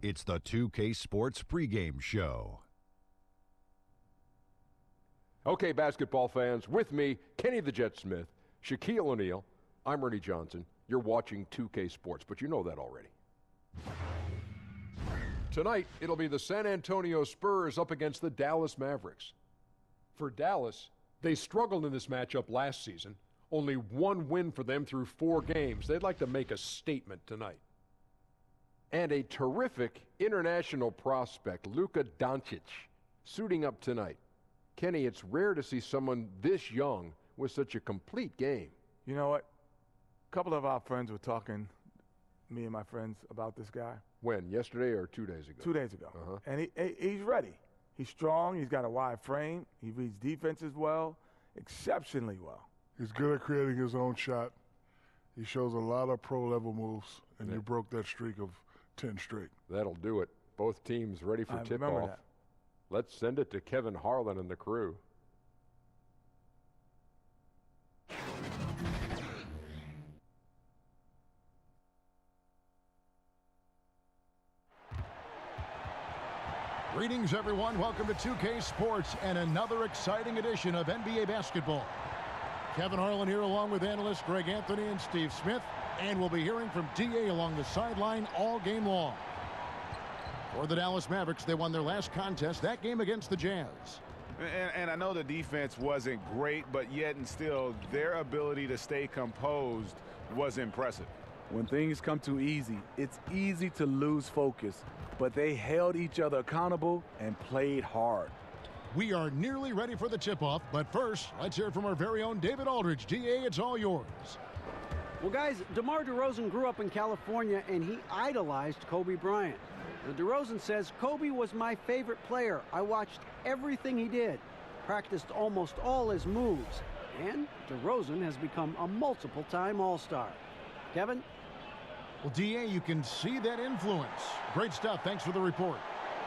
It's the 2K Sports pregame show. Okay, basketball fans, with me, Kenny the Jet Smith, Shaquille O'Neal, I'm Ernie Johnson. You're watching 2K Sports, but you know that already. Tonight, it'll be the San Antonio Spurs up against the Dallas Mavericks. For Dallas, they struggled in this matchup last season. Only one win for them through 4 games. They'd like to make a statement tonight. And a terrific international prospect, Luka Doncic, suiting up tonight. Kenny, it's rare to see someone this young with such a complete game. You know what? A couple of our friends were talking, me and my friends, about this guy. When? Yesterday or 2 days ago? 2 days ago. And he's ready. He's strong. He's got a wide frame. He reads defenses well, exceptionally well. He's good at creating his own shot. He shows a lot of pro-level moves, and you broke that streak of 10 straight. That'll do it. Both teams ready for tip-off. Let's send it to Kevin Harlan and the crew. Greetings, everyone. Welcome to 2K Sports and another exciting edition of NBA basketball. Kevin Harlan here along with analysts Greg Anthony and Steve Smith, and we'll be hearing from DA along the sideline all game long. For the Dallas Mavericks, they won their last contest, that game against the Jazz. And I know the defense wasn't great, but yet and still, their ability to stay composed was impressive. When things come too easy, it's easy to lose focus, but they held each other accountable and played hard. We are nearly ready for the tip-off, but first, let's hear from our very own David Aldridge. DA, it's all yours. Well, guys, DeMar DeRozan grew up in California, and he idolized Kobe Bryant. Now, DeRozan says, Kobe was my favorite player. I watched everything he did, practiced almost all his moves, and DeRozan has become a multiple-time All-Star. Kevin? Well, DA, you can see that influence. Great stuff. Thanks for the report.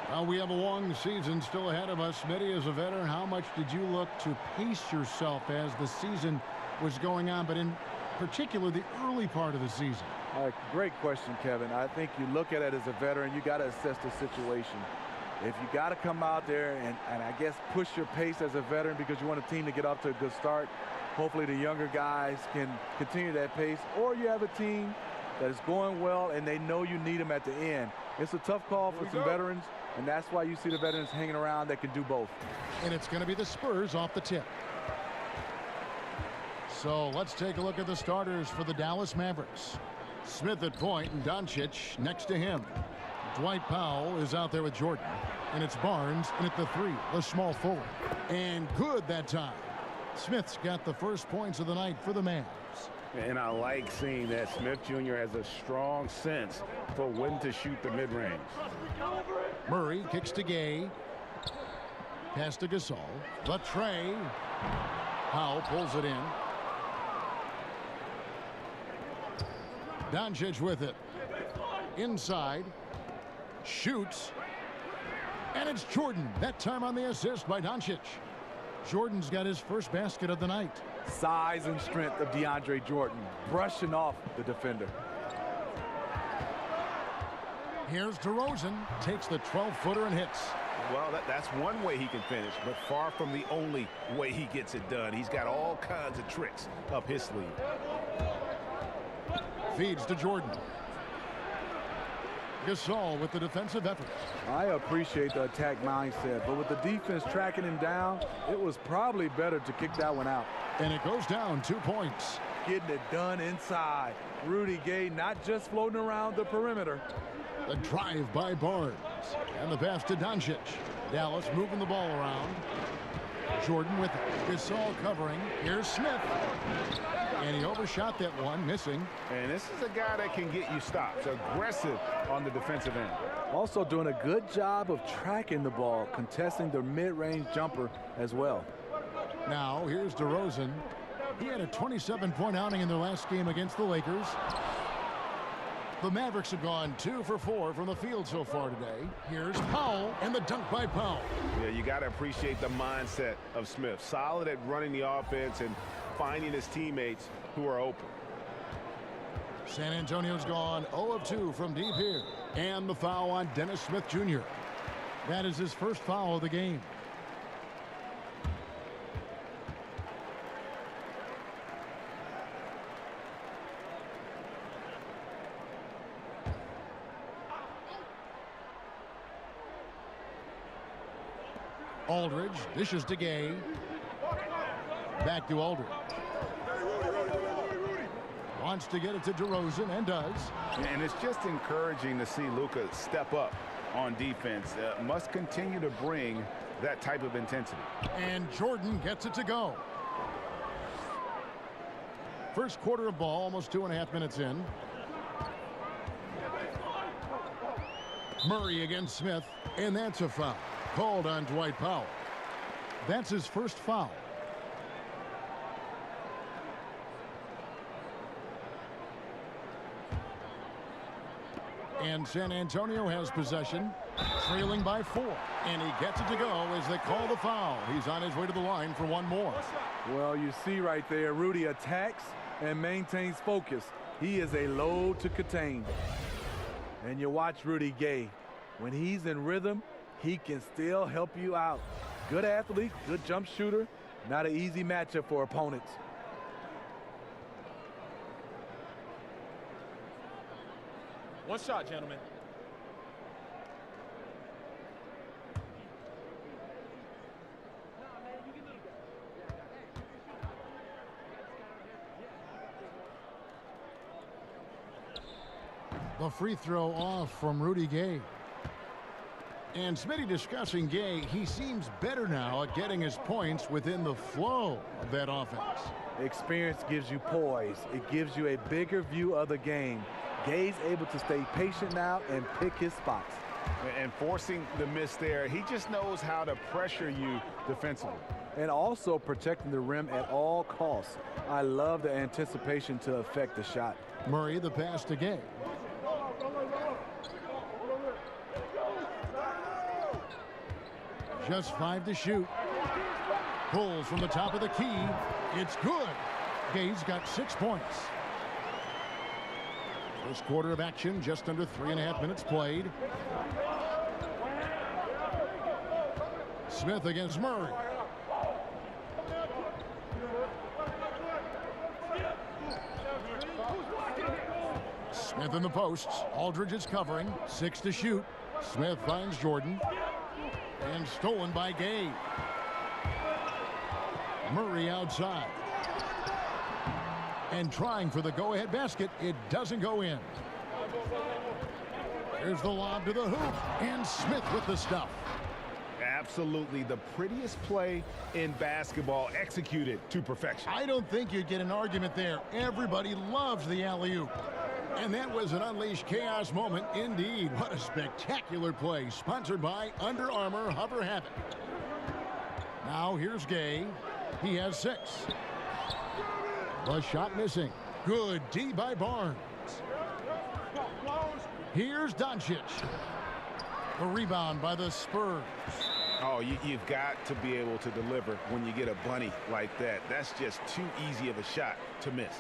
Well, we have a long season still ahead of us. Smitty, as a veteran, how much did you look to pace yourself as the season was going on, but in particular the early part of the season? Great question, Kevin. I think you look at it as a veteran, you got to assess the situation. If you got to come out there and I guess push your pace as a veteran because you want a team to get off to a good start, hopefully the younger guys can continue that pace, or you have a team that is going well and they know you need them at the end. It's a tough call for some veterans, and that's why you see the veterans hanging around that can do both. And it's going to be the Spurs off the tip. So let's take a look at the starters for the Dallas Mavericks. Smith at point and Doncic next to him. Dwight Powell is out there with Jordan. And it's Barnes in at the 3, the small forward. And good that time. Smith's got the first points of the night for the Mavs. And I like seeing that Smith Jr. has a strong sense for when to shoot the mid-range. Murray kicks to Gay. Pass to Gasol. Latre. Powell pulls it in. Doncic with it. Inside. Shoots. And it's Jordan. That time on the assist by Doncic. Jordan's got his first basket of the night. Size and strength of DeAndre Jordan, brushing off the defender. Here's DeRozan, takes the 12-footer and hits. Well, that's one way he can finish, but far from the only way he gets it done. He's got all kinds of tricks up his sleeve. Feeds to Jordan. Gasol with the defensive effort. I appreciate the attack mindset, but with the defense tracking him down, it was probably better to kick that one out. And it goes down 2 points. Getting it done inside. Rudy Gay not just floating around the perimeter. The drive by Barnes. And the pass to Doncic. Dallas moving the ball around. Jordan with it. Gasol covering. Here's Smith. And he overshot that one, missing. And this is a guy that can get you stops. Aggressive on the defensive end. Also doing a good job of tracking the ball, contesting the mid-range jumper as well. Now, here's DeRozan. He had a 27-point outing in their last game against the Lakers. The Mavericks have gone 2 for 4 from the field so far today. Here's Powell and the dunk by Powell. Yeah, you got to appreciate the mindset of Smith. Solid at running the offense and finding his teammates who are open. San Antonio's gone 0 of 2 from deep here. And the foul on Dennis Smith Jr. That is his first foul of the game. Aldridge dishes to Gay. Back to Aldridge. Wants to get it to DeRozan and does. And it's just encouraging to see Luka step up on defense. Must continue to bring that type of intensity. And Jordan gets it to go. First quarter of ball, almost 2.5 minutes in. Murray against Smith, and that's a foul. Called on Dwight Powell. That's his first foul. And San Antonio has possession, trailing by 4. And he gets it to go as they call the foul. He's on his way to the line for one more. Well, you see right there, Rudy attacks and maintains focus. He is a load to contain. And you watch Rudy Gay. When he's in rhythm, he can still help you out. Good athlete, good jump shooter. Not an easy matchup for opponents. One shot, gentlemen. The free throw off from Rudy Gay. And Smitty discussing Gay, he seems better now at getting his points within the flow of that offense. Experience gives you poise. It gives you a bigger view of the game. Gay's able to stay patient now and pick his spots. And forcing the miss there, he just knows how to pressure you defensively. And also protecting the rim at all costs. I love the anticipation to affect the shot. Murray the pass to Gay. Just 5 to shoot. Pulls from the top of the key. It's good. Gay's got 6 points. First quarter of action, just under 3.5 minutes played. Smith against Murray. Smith in the posts. Aldridge is covering. 6 to shoot. Smith finds Jordan. And stolen by Gay. Murray outside. And trying for the go-ahead basket. It doesn't go in. Here's the lob to the hoop. And Smith with the stuff. Absolutely the prettiest play in basketball, executed to perfection. I don't think you'd get an argument there. Everybody loves the alley-oop. And that was an unleashed chaos moment indeed. What a spectacular play. Sponsored by Under Armour Hover Havoc. Now here's Gay. He has 6. The shot missing. Good D by Barnes. Here's Doncic. The rebound by the Spurs. Oh, you've got to be able to deliver when you get a bunny like that. That's just too easy of a shot to miss.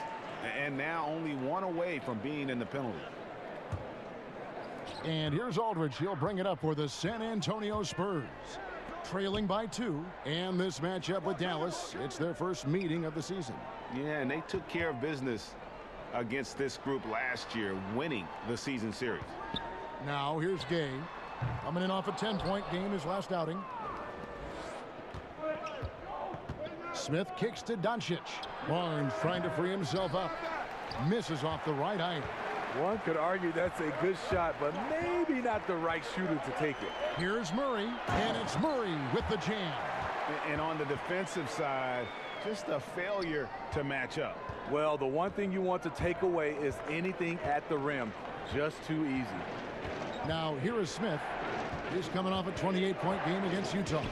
And now only 1 away from being in the penalty. And here's Aldridge. He'll bring it up for the San Antonio Spurs. Trailing by 2. And this matchup with Dallas, it's their first meeting of the season. Yeah, and they took care of business against this group last year, winning the season series. Now here's Gay. Coming in off a 10-point game his last outing. Smith kicks to Doncic. Barnes trying to free himself up. Misses off the right eye. One could argue that's a good shot, but maybe not the right shooter to take it. Here's Murray, and it's Murray with the jam. And on the defensive side, just a failure to match up. Well, the one thing you want to take away is anything at the rim. Just too easy. Now here is Smith. He's coming off a 28-point game against Utah.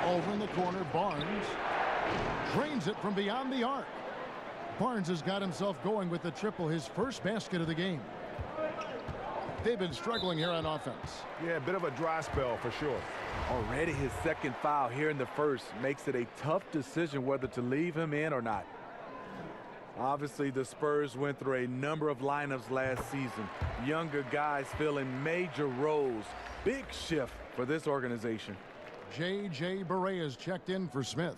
Over in the corner, Barnes drains it from beyond the arc. Barnes has got himself going with the triple, his first basket of the game. They've been struggling here on offense. Yeah, a bit of a dry spell for sure. Already his second foul here in the first makes it a tough decision whether to leave him in or not. Obviously, the Spurs went through a number of lineups last season. Younger guys filling major roles. Big shift for this organization. J.J. Barea is checked in for Smith.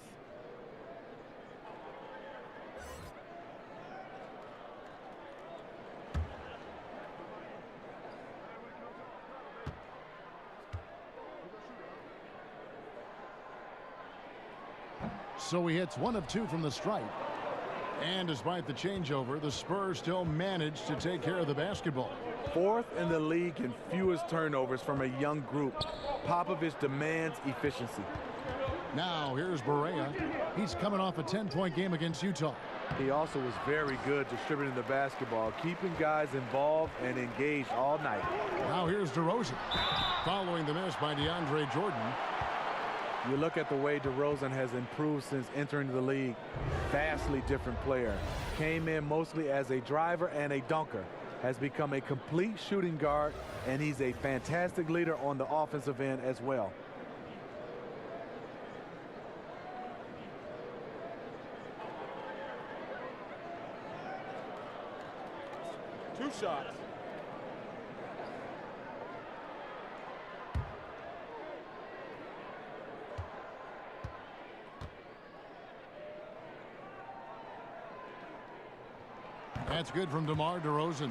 So he hits 1 of 2 from the stripe. And despite the changeover, the Spurs still managed to take care of the basketball. 4th in the league in fewest turnovers from a young group. Popovich demands efficiency. Now here's Barea. He's coming off a 10-point game against Utah. He also was very good distributing the basketball, keeping guys involved and engaged all night. Now here's DeRozan. Following the miss by DeAndre Jordan. You look at the way DeRozan has improved since entering the league. Vastly different player. Came in mostly as a driver and a dunker. Has become a complete shooting guard, and he's a fantastic leader on the offensive end as well. Two shots. That's good from DeMar DeRozan.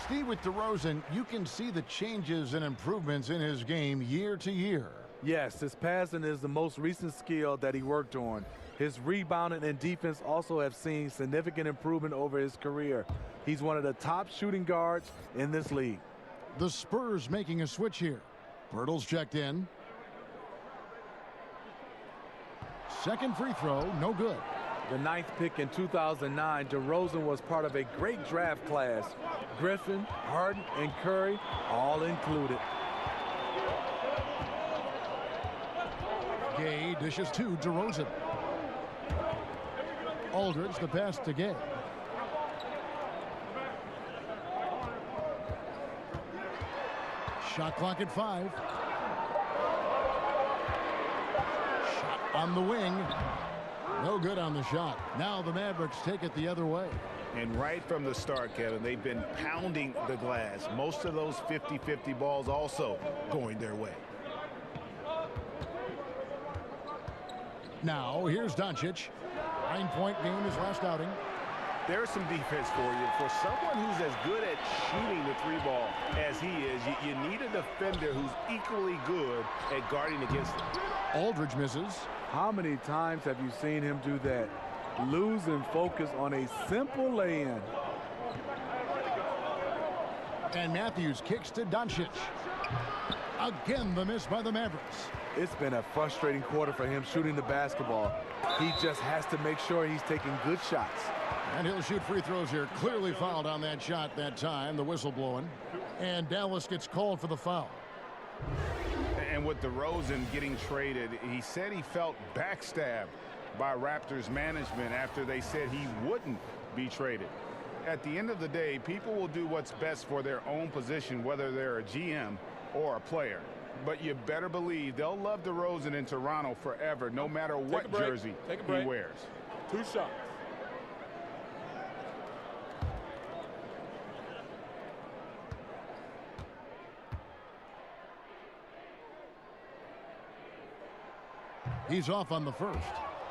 Steve, with DeRozan, you can see the changes and improvements in his game year to year. Yes, his passing is the most recent skill that he worked on. His rebounding and defense also have seen significant improvement over his career. He's one of the top shooting guards in this league. The Spurs making a switch here. Bertles checked in. Second free throw, no good. The 9th pick in 2009, DeRozan was part of a great draft class. Griffin, Harden, and Curry all included. Gay dishes to DeRozan. Aldridge the pass to Gay. Shot clock at 5. Shot on the wing. No good on the shot. Now the Mavericks take it the other way. And right from the start, Kevin, they've been pounding the glass. Most of those 50-50 balls also going their way. Now here's Doncic. 9-point game his last outing. There's some defense for you. For someone who's as good at shooting the 3-ball as he is, you need a defender who's equally good at guarding against him. Aldridge misses. How many times have you seen him do that? Losing focus on a simple lay-in. And Matthews kicks to Doncic. Again, the miss by the Mavericks. It's been a frustrating quarter for him shooting the basketball. He just has to make sure he's taking good shots. And he'll shoot free throws here. Clearly fouled on that shot that time. The whistle blowing. And Dallas gets called for the foul. And with DeRozan getting traded, he said he felt backstabbed by Raptors management after they said he wouldn't be traded. At the end of the day, people will do what's best for their own position, whether they're a GM or a player. But you better believe they'll love DeRozan in Toronto forever, no matter what jersey he wears. Two shots. He's off on the first.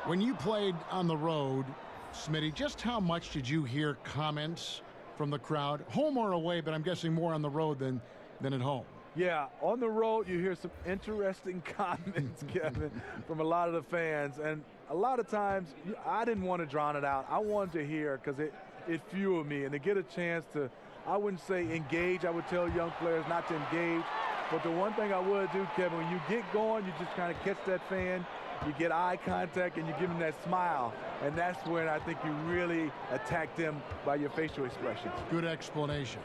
When you played on the road, Smitty, just how much did you hear comments from the crowd, home or away, but I'm guessing more on the road than at home? Yeah, on the road you hear some interesting comments, Kevin, from a lot of the fans. And a lot of times I didn't want to drown it out. I wanted to hear because it fueled me. And to get a chance to, I wouldn't say engage. I would tell young players not to engage. But the one thing I would do, Kevin, when you get going, you just kind of catch that fan. You get eye contact and you give them that smile. And that's when I think you really attack them by your facial expressions. Good explanation.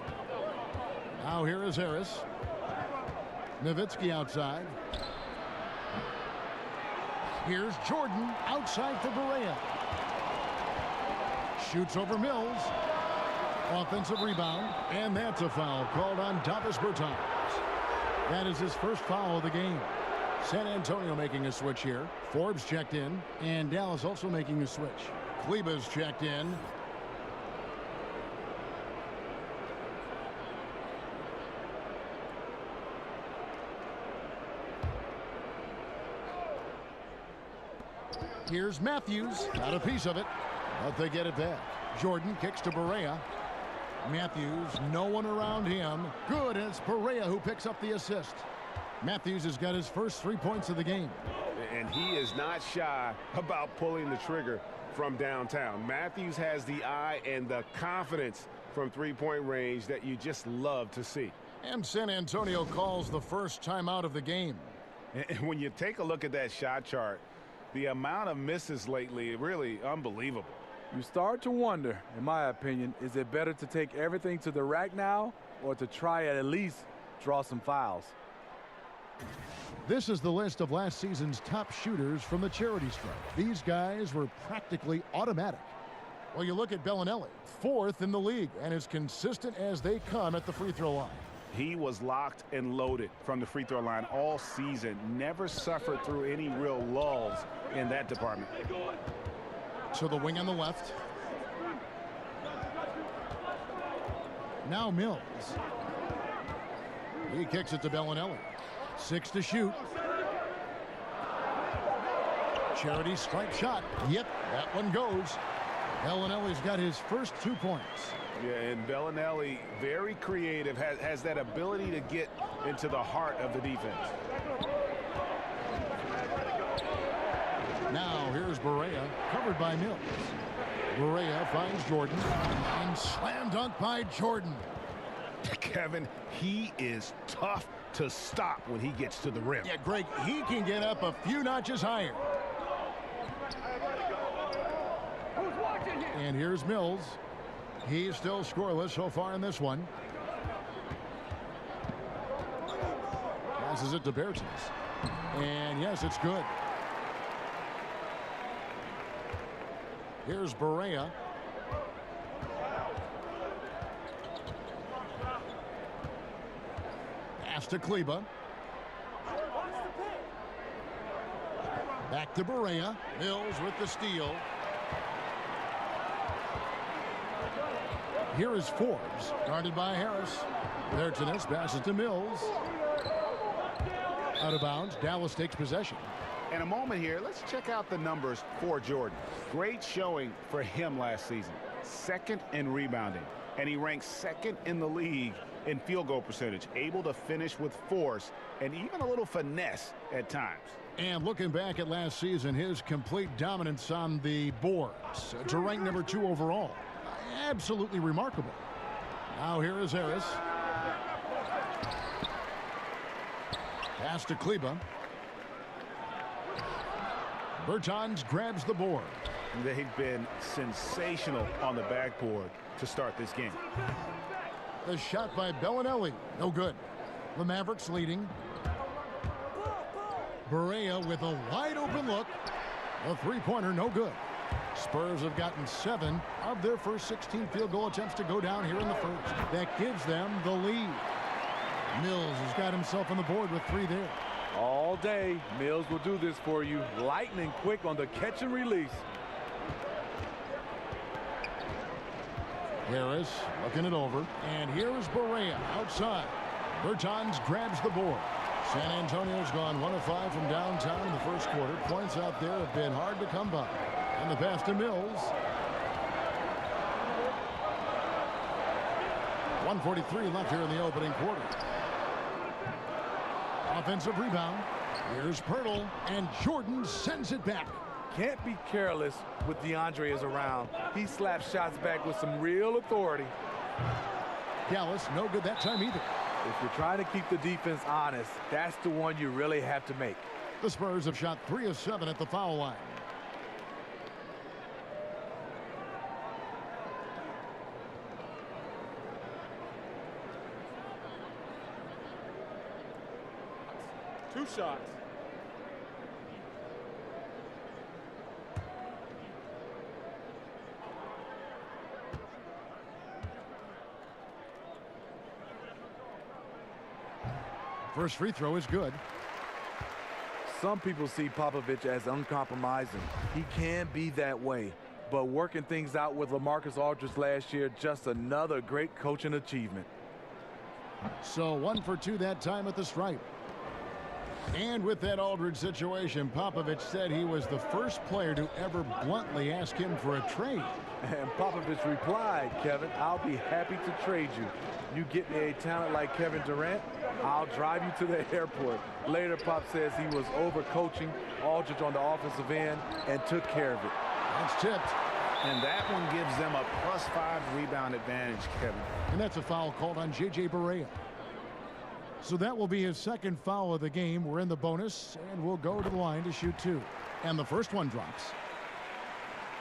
Now here is Harris. Nowitzki outside. Here's Jordan outside for Barea. Shoots over Mills. Offensive rebound. And that's a foul called on Davis Bertans. That is his first foul of the game. San Antonio making a switch here. Forbes checked in. And Dallas also making a switch. Kleba's checked in. Here's Matthews. Got a piece of it, but they get it back. Jordan kicks to Barea. Matthews, no one around him. Good, and it's Barea who picks up the assist. Matthews has got his first 3 points of the game. And he is not shy about pulling the trigger from downtown. Matthews has the eye and the confidence from three-point range that you just love to see. And San Antonio calls the first timeout of the game. And when you take a look at that shot chart, the amount of misses lately, really unbelievable. You start to wonder, in my opinion, is it better to take everything to the rack now or to try at least draw some fouls? This is the list of last season's top shooters from the charity stripe. These guys were practically automatic. Well, you look at Bellinelli, 4th in the league, and as consistent as they come at the free throw line. He was locked and loaded from the free throw line all season. Never suffered through any real lulls in that department. To the wing on the left. Now Mills. He kicks it to Bellinelli. 6 to shoot. Charity stripe shot. Yep, that one goes. Bellinelli's got his first 2 points. Yeah, and Bellinelli, very creative, has that ability to get into the heart of the defense. Now here's Barea, covered by Mills. Barea finds Jordan, and slam dunk by Jordan. Kevin, he is tough to stop when he gets to the rim. Yeah, Greg, he can get up a few notches higher. And here's Mills. He's still scoreless so far in this one. Passes it to Bertens. And yes, it's good. Here's Barea. Pass to Kleba. Back to Barea. Mills with the steal. Here is Forbes, guarded by Harris. Bertens passes to Mills. Out of bounds. Dallas takes possession. In a moment here, let's check out the numbers for Jordan. Great showing for him last season. 2nd in rebounding. And he ranks 2nd in the league in field goal percentage. Able to finish with force and even a little finesse at times. And looking back at last season, his complete dominance on the boards to rank number 2 overall. Absolutely remarkable. Now here is Harris. Pass to Kleba. Bertans grabs the board. They've been sensational on the backboard to start this game. The shot by Bellinelli. No good. The Mavericks leading. Barea with a wide open look. A three-pointer, no good. Spurs have gotten 7 of their first 16 field goal attempts to go down here in the first. That gives them the lead. Mills has got himself on the board with 3 there. All day, Mills will do this for you. Lightning quick on the catch and release. Harris looking it over. And here is Barea outside. Bertans grabs the board. San Antonio's gone 1 of 5 from downtown in the first quarter. Points out there have been hard to come by. And the pass to Mills. 1:43 left here in the opening quarter. Offensive rebound. Here's Pirtle, and Jordan sends it back. Can't be careless with DeAndre is around. He slaps shots back with some real authority. Dallas, no good that time either. If you're trying to keep the defense honest, that's the one you really have to make. The Spurs have shot 3 of 7 at the foul line. Two shots. First free throw is good. Some people see Popovich as uncompromising. He can be that way. but working things out with LaMarcus Aldridge last year, just another great coaching achievement. So 1 for 2 that time at the stripe. And with that Aldridge situation, Popovich said he was the first player to ever bluntly ask him for a trade. And Popovich replied, Kevin, I'll be happy to trade you. You get me a talent like Kevin Durant, I'll drive you to the airport. Later, Pop says he was overcoaching Aldridge on the offensive end and took care of it. That's tipped. And that one gives them a +5 rebound advantage, Kevin. And that's a foul called on J.J. Barea. So that will be his second foul of the game. We're in the bonus, and we'll go to the line to shoot 2. And the first one drops.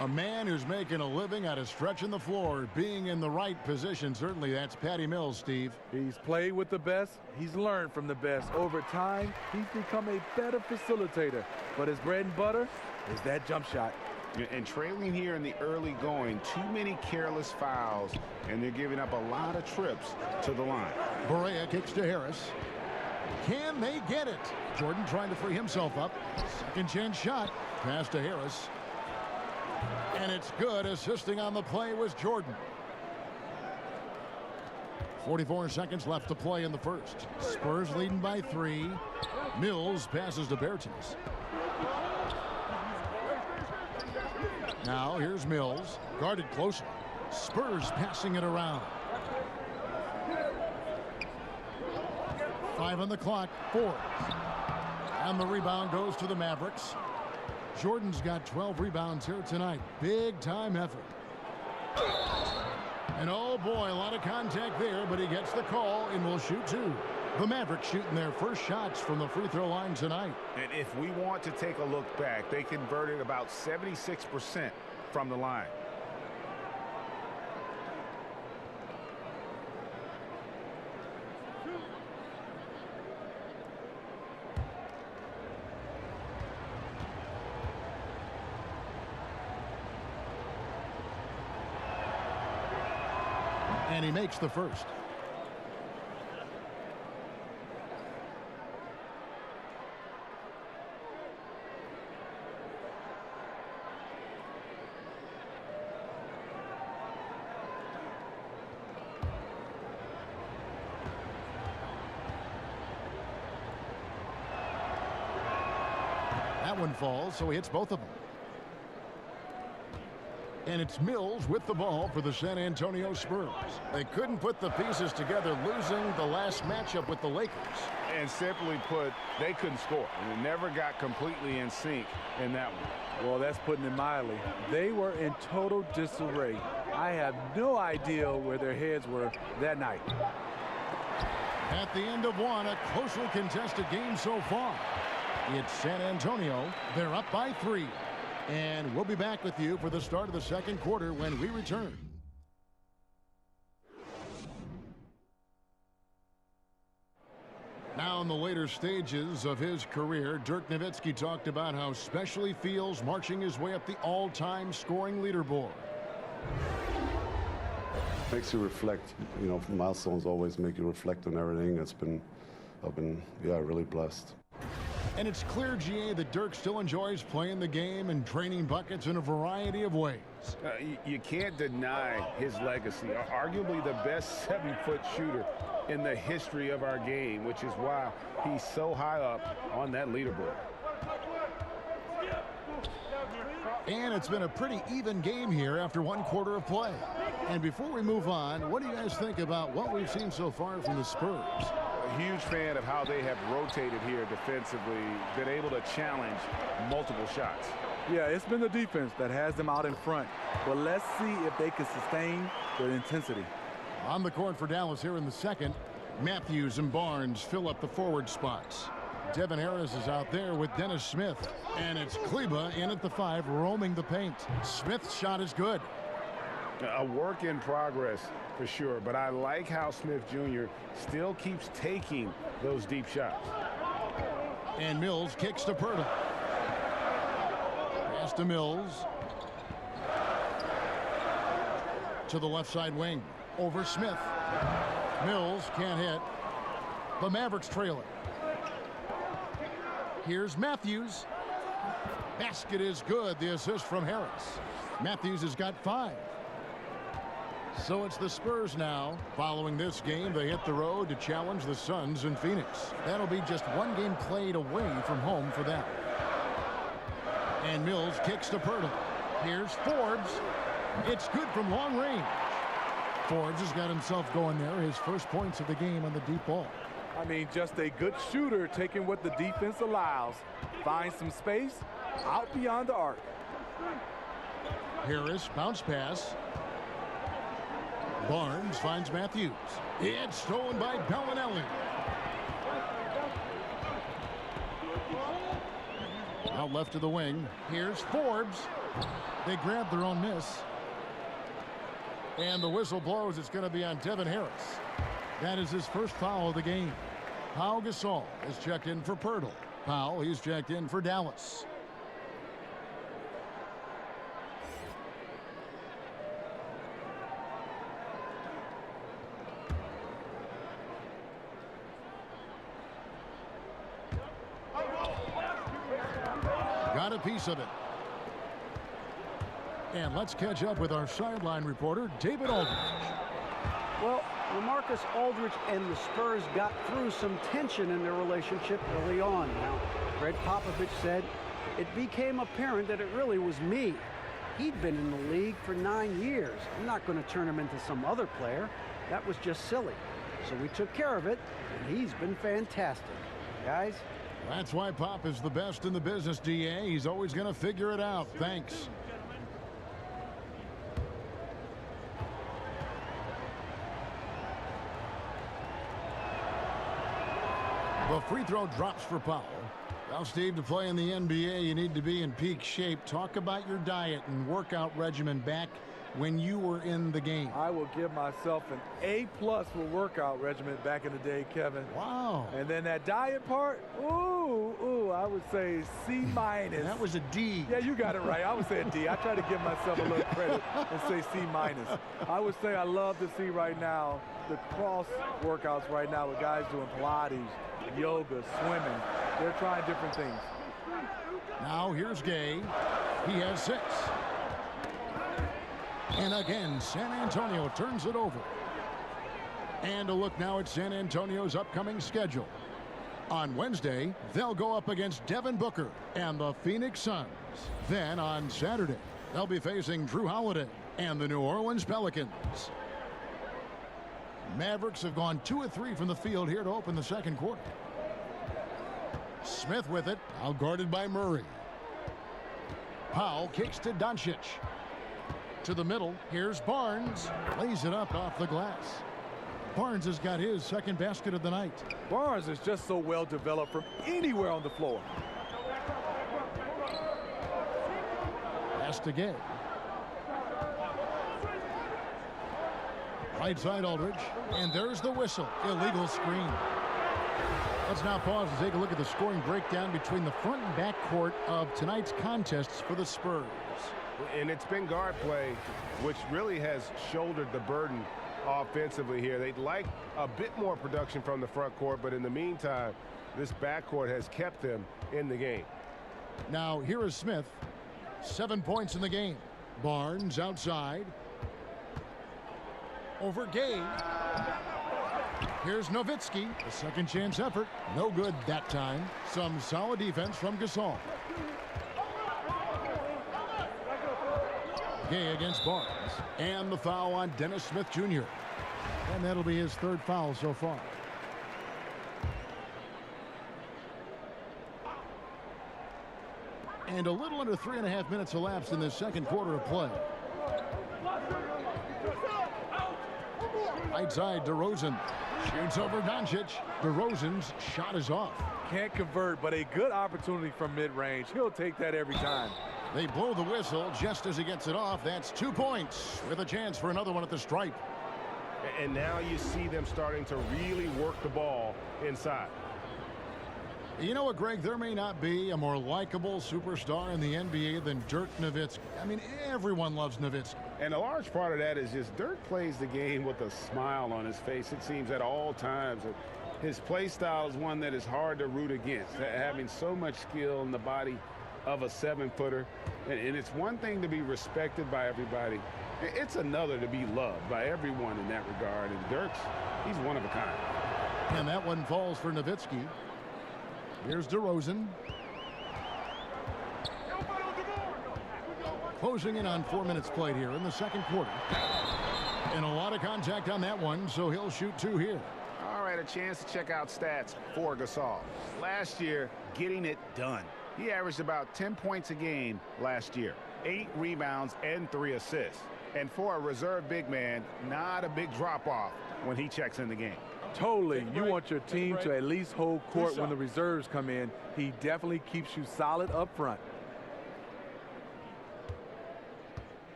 A man who's making a living out of stretching the floor, being in the right position. Certainly that's Patty Mills, Steve. He's played with the best. He's learned from the best. Over time, he's become a better facilitator. But his bread and butter is that jump shot. And trailing here in the early going, too many careless fouls, and they're giving up a lot of trips to the line. Barea kicks to Harris. Can they get it? Jordan trying to free himself up. Second chance shot. Pass to Harris. And it's good. Assisting on the play was Jordan. 44 seconds left to play in the first. Spurs leading by 3. Mills passes to Bertens. Now here's Mills, guarded closely. Spurs passing it around. 5 on the clock, 4. And the rebound goes to the Mavericks. Jordan's got 12 rebounds here tonight. Big time effort. And oh boy, a lot of contact there, but he gets the call and will shoot 2. The Mavericks shooting their first shots from the free throw line tonight. And if we want to take a look back, they converted about 76% from the line. And he makes the first. That one falls, so he hits both of them. And it's Mills with the ball for the San Antonio Spurs. They couldn't put the pieces together, losing the last matchup with the Lakers. And simply put, they couldn't score. And it never got completely in sync in that one. Well, that's putting it mildly. They were in total disarray. I have no idea where their heads were that night. At the end of one, a closely contested game so far. It's San Antonio. They're up by 3. And we'll be back with you for the start of the second quarter when we return. Now in the later stages of his career, Dirk Nowitzki talked about how special he feels marching his way up the all-time scoring leaderboard. Makes you reflect, you know, milestones always make you reflect on everything. I've been really blessed. And it's clear, GA, that Dirk still enjoys playing the game and training buckets in a variety of ways. You can't deny his legacy. Arguably the best 7-foot shooter in the history of our game, which is why he's so high up on that leaderboard. And it's been a pretty even game here after 1 quarter of play. And before we move on, what do you guys think about what we've seen so far from the Spurs? A huge fan of how they have rotated here defensively, been able to challenge multiple shots. Yeah, it's been the defense that has them out in front. But let's see if they can sustain their intensity. On the court for Dallas here in the second, Matthews and Barnes fill up the forward spots. Devin Harris is out there with Dennis Smith. And it's Kleba in at the 5, roaming the paint. Smith's shot is good. A work in progress for sure, but I like how Smith Jr. still keeps taking those deep shots. And Mills kicks to Pirtle. Pass to Mills. To the left side wing. Over Smith. Mills can't hit. The Mavericks trail it. Here's Matthews. Basket is good. The assist from Harris. Matthews has got 5. So it's the Spurs now. Following this game, they hit the road to challenge the Suns in Phoenix. That'll be just one game played away from home for them. And Mills kicks to Pirtle. Here's Forbes. It's good from long range. Forbes has got himself going there. His first points of the game on the deep ball. I mean, just a good shooter, taking what the defense allows. Find some space out beyond the arc. Harris, bounce pass. Barnes finds Matthews. It's stolen by Bellinelli. Out left to the wing. Here's Forbes. They grab their own miss. And the whistle blows. It's going to be on Devin Harris. That is his first foul of the game. Pau Gasol is checked in for Pirtle. Powell, he's checked in for Dallas. Got a piece of it. And let's catch up with our sideline reporter, David Aldridge. Well, LaMarcus Aldridge and the Spurs got through some tension in their relationship early on. Now, Greg Popovich said it became apparent that it really was me. He'd been in the league for 9 years. I'm not going to turn him into some other player. That was just silly. So we took care of it, and he's been fantastic. Guys? That's why Pop is the best in the business, DA. He's always going to figure it out. Thanks. The free throw drops for Powell. Well, Steve, to play in the NBA, you need to be in peak shape. Talk about your diet and workout regimen back when you were in the game. I will give myself an A+ for workout regimen back in the day, Kevin. Wow. And then that diet part, I would say C-. That was a D. Yeah, you got it right. I would say a D. I try to give myself a little credit and say C-. I would say I love to see right now the cross workouts right now with guys doing Pilates, yoga, swimming. They're trying different things. Now here's Gay. He has 6. And again, San Antonio turns it over. And a look now at San Antonio's upcoming schedule. On Wednesday, they'll go up against Devin Booker and the Phoenix Suns. Then on Saturday, they'll be facing Drew Holiday and the New Orleans Pelicans. Mavericks have gone 2 of 3 from the field here to open the second quarter. Smith with it, out guarded by Murray. Powell kicks to Doncic. To the middle, here's Barnes. Lays it up off the glass. Barnes has got his second basket of the night. Barnes is just so well developed from anywhere on the floor. Pass to Gay. Right side Aldridge. And there's the whistle. Illegal screen. Let's now pause and take a look at the scoring breakdown between the front and back court of tonight's contests for the Spurs. And it's been guard play, which really has shouldered the burden offensively here. They'd like a bit more production from the front court, but in the meantime, this backcourt has kept them in the game. Now, here is Smith. 7 points in the game. Barnes outside. Over Gay. Here's Nowitzki. A second chance effort. No good that time. Some solid defense from Gasol. Gay against Barnes. And the foul on Dennis Smith Jr. And that'll be his 3rd foul so far. And a little under 3.5 minutes elapsed in this second quarter of play. Right side, DeRozan. Shoots over Doncic. DeRozan's shot is off. Can't convert, but a good opportunity from mid-range. He'll take that every time. They blow the whistle just as he gets it off. That's 2 points with a chance for another one at the stripe. And now you see them starting to really work the ball inside. You know what, Greg? There may not be a more likable superstar in the NBA than Dirk Nowitzki. I mean, everyone loves Nowitzki. And a large part of that is just Dirk plays the game with a smile on his face, it seems, at all times. His play style is one that is hard to root against, having so much skill in the body of a 7-footer. And it's one thing to be respected by everybody. It's another to be loved by everyone in that regard. And Dirks, he's one of a kind. And that one falls for Nowitzki. Here's DeRozan. Closing in on 4 minutes played here in the second quarter. And a lot of contact on that one, so he'll shoot 2 here. All right, a chance to check out stats for Gasol. Last year, getting it done. He averaged about 10 points a game last year, 8 rebounds and 3 assists. And for a reserve big man, not a big drop-off when he checks in the game. Totally. You want your team to at least hold court when the reserves come in. He definitely keeps you solid up front.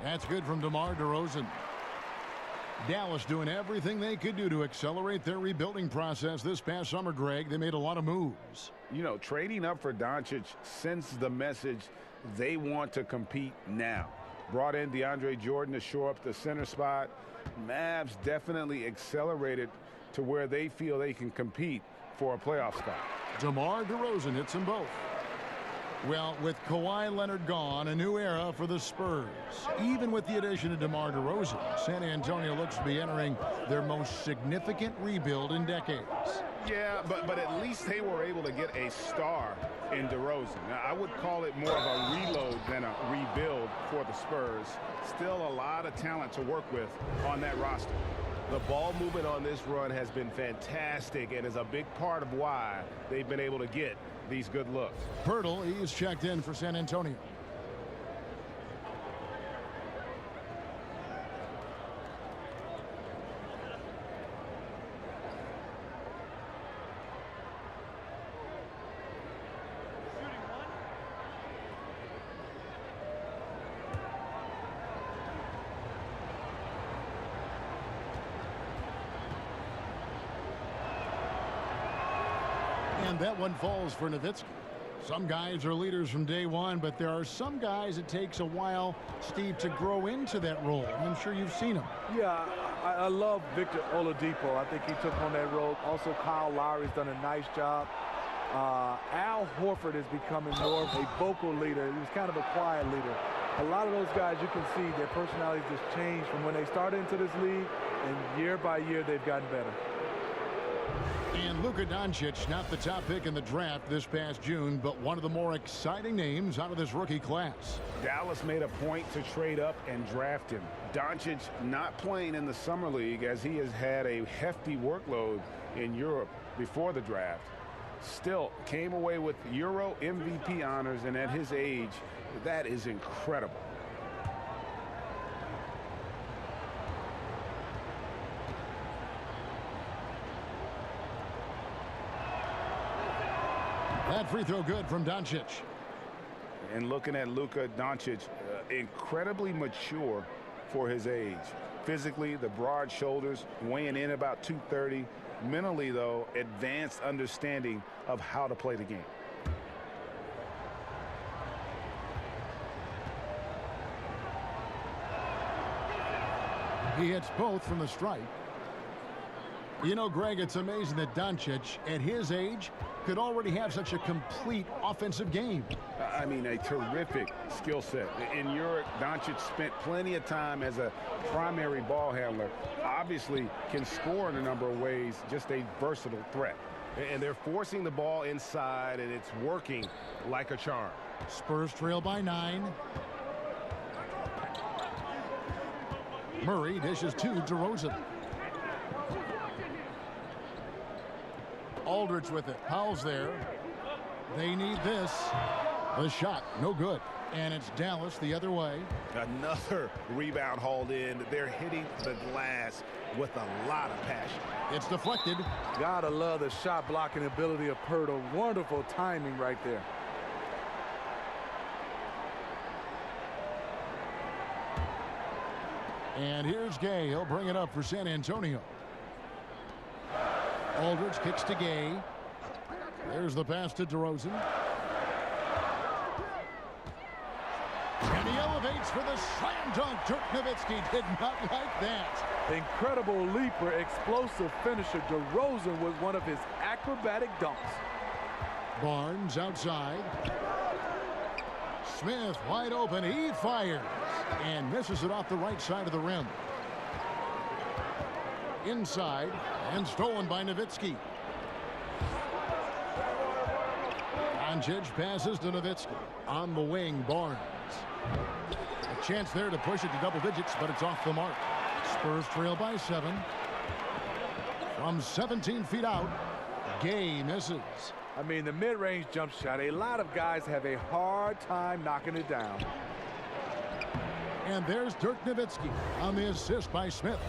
That's good from DeMar DeRozan. Dallas doing everything they could do to accelerate their rebuilding process this past summer, Greg. They made a lot of moves. You know, trading up for Doncic sends the message they want to compete now. Brought in DeAndre Jordan to shore up the center spot. Mavs definitely accelerated to where they feel they can compete for a playoff spot. DeMar DeRozan hits them both. Well, with Kawhi Leonard gone, a new era for the Spurs. Even with the addition of DeMar DeRozan, San Antonio looks to be entering their most significant rebuild in decades. Yeah, but at least they were able to get a star in DeRozan. Now, I would call it more of a reload than a rebuild for the Spurs. Still a lot of talent to work with on that roster. The ball movement on this run has been fantastic and is a big part of why they've been able to get these good looks. Pirtle, he's checked in for San Antonio. And that one falls for Nowitzki. Some guys are leaders from day one, but there are some guys it takes a while, Steve, to grow into that role. I'm sure you've seen them. Yeah, I love Victor Oladipo. I think he took on that role. Also, Kyle Lowry's done a nice job. Al Horford is becoming more of a vocal leader. He was kind of a quiet leader. A lot of those guys, you can see their personalities just changed from when they started into this league, and year by year they've gotten better. And Luka Doncic, not the top pick in the draft this past June, but one of the more exciting names out of this rookie class. Dallas made a point to trade up and draft him. Doncic not playing in the summer league as he has had a hefty workload in Europe before the draft. Still came away with Euro MVP honors, and at his age, that is incredible. That free throw good from Doncic. And looking at Luka Doncic, incredibly mature for his age. Physically, the broad shoulders, weighing in about 230. Mentally, though, advanced understanding of how to play the game. He hits both from the stripe. You know, Greg, it's amazing that Doncic, at his age, could already have such a complete offensive game. I mean, a terrific skill set. In Europe, Doncic spent plenty of time as a primary ball handler. Obviously can score in a number of ways, just a versatile threat. And they're forcing the ball inside, and it's working like a charm. Spurs trail by 9. Murray dishes to DeRozan. Aldridge with it. Powell's there. They need this. The shot, no good. And it's Dallas the other way. Another rebound hauled in. They're hitting the glass with a lot of passion. It's deflected. Gotta love the shot blocking ability of Pirtle. Wonderful timing right there. And here's Gay. He'll bring it up for San Antonio. Aldridge kicks to Gay. There's the pass to DeRozan. And he elevates Looks for the slam dunk. Dirk Nowitzki did not like that. Incredible leaper, explosive finisher. DeRozan was one of his acrobatic dunks. Barnes outside. Smith wide open. He fires and misses it off the right side of the rim. Inside and stolen by Nowitzki. Doncic passes to Nowitzki. On the wing, Barnes. A chance there to push it to double digits, but it's off the mark. Spurs trail by 7. From 17 feet out, Gay misses. I mean, the mid-range jump shot, a lot of guys have a hard time knocking it down. And there's Dirk Nowitzki on the assist by Smith.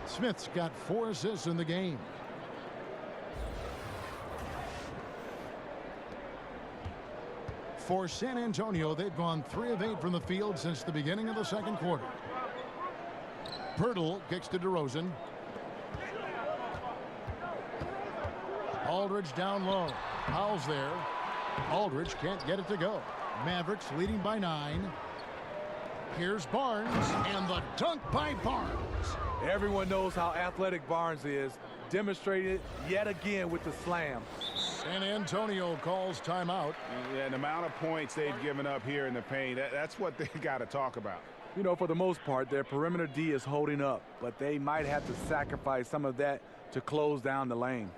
Smith's got 4 assists in the game. For San Antonio, they've gone 3 of 8 from the field since the beginning of the second quarter. Pirtle kicks to DeRozan. Aldridge down low. Powell's there. Aldridge can't get it to go. Mavericks leading by 9. Here's Barnes, and the dunk by Barnes. Everyone knows how athletic Barnes is. Demonstrated yet again with the slam. San Antonio calls timeout. And the amount of points they've given up here in the paint, that's what they got to talk about. You know, for the most part, their perimeter D is holding up, but they might have to sacrifice some of that to close down the lane.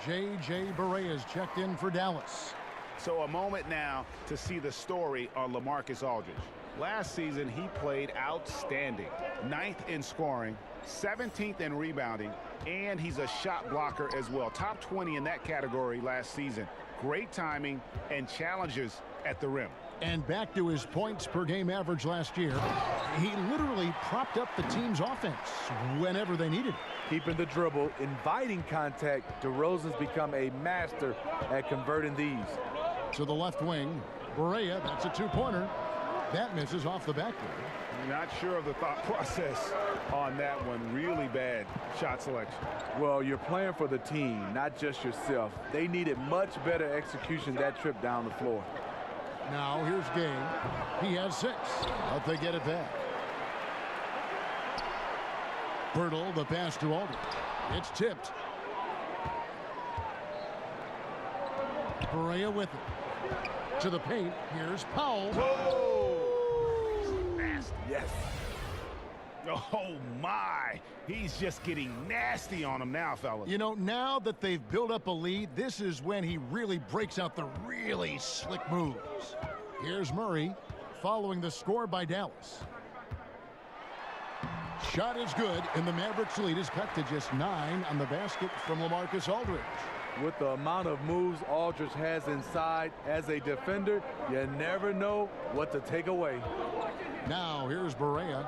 J.J. Barea is checked in for Dallas. So a moment now to see the story on LaMarcus Aldridge. Last season, he played outstanding. 9th in scoring, 17th in rebounding, and he's a shot blocker as well. Top 20 in that category last season. Great timing and challenges at the rim. And back to his points per game average last year, he literally propped up the team's offense whenever they needed it. Keeping the dribble, inviting contact. DeRozan's become a master at converting these. To the left wing, Barea, that's a 2-pointer. That misses off the backboard. Not sure of the thought process on that one. Really bad shot selection. Well, you're playing for the team, not just yourself. They needed much better execution that trip down the floor. Now here's Gay. He has 6, but they get it back. Pirtle, the pass to Aldridge. It's tipped. Barea with it. To the paint. Here's Powell. Whoa! Nasty. Yes. Oh, my. He's just getting nasty on him now, fellas. You know, now that they've built up a lead, this is when he really breaks out the really slick moves. Here's Murray following the score by Dallas. Shot is good, and the Mavericks lead is cut to just 9 on the basket from LaMarcus Aldridge. With the amount of moves Aldridge has inside as a defender, you never know what to take away. Now here's Barea,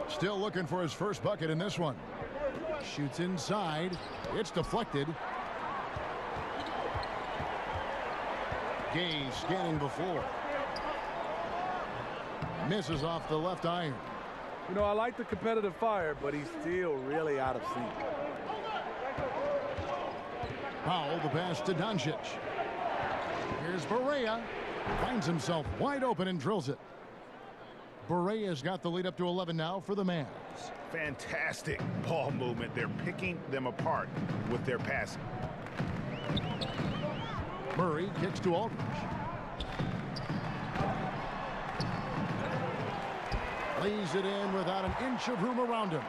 still looking for his first bucket in this one. Shoots inside. It's deflected. Gay scanning before. Misses off the left iron. You know, I like the competitive fire, but he's still really out of sync. Powell, the pass to Doncic. Here's Barea. Finds himself wide open and drills it. Barea's got the lead up to 11 now for the Mavs. Fantastic ball movement. They're picking them apart with their passing. Murray kicks to Aldridge. Lays it in without an inch of room around him.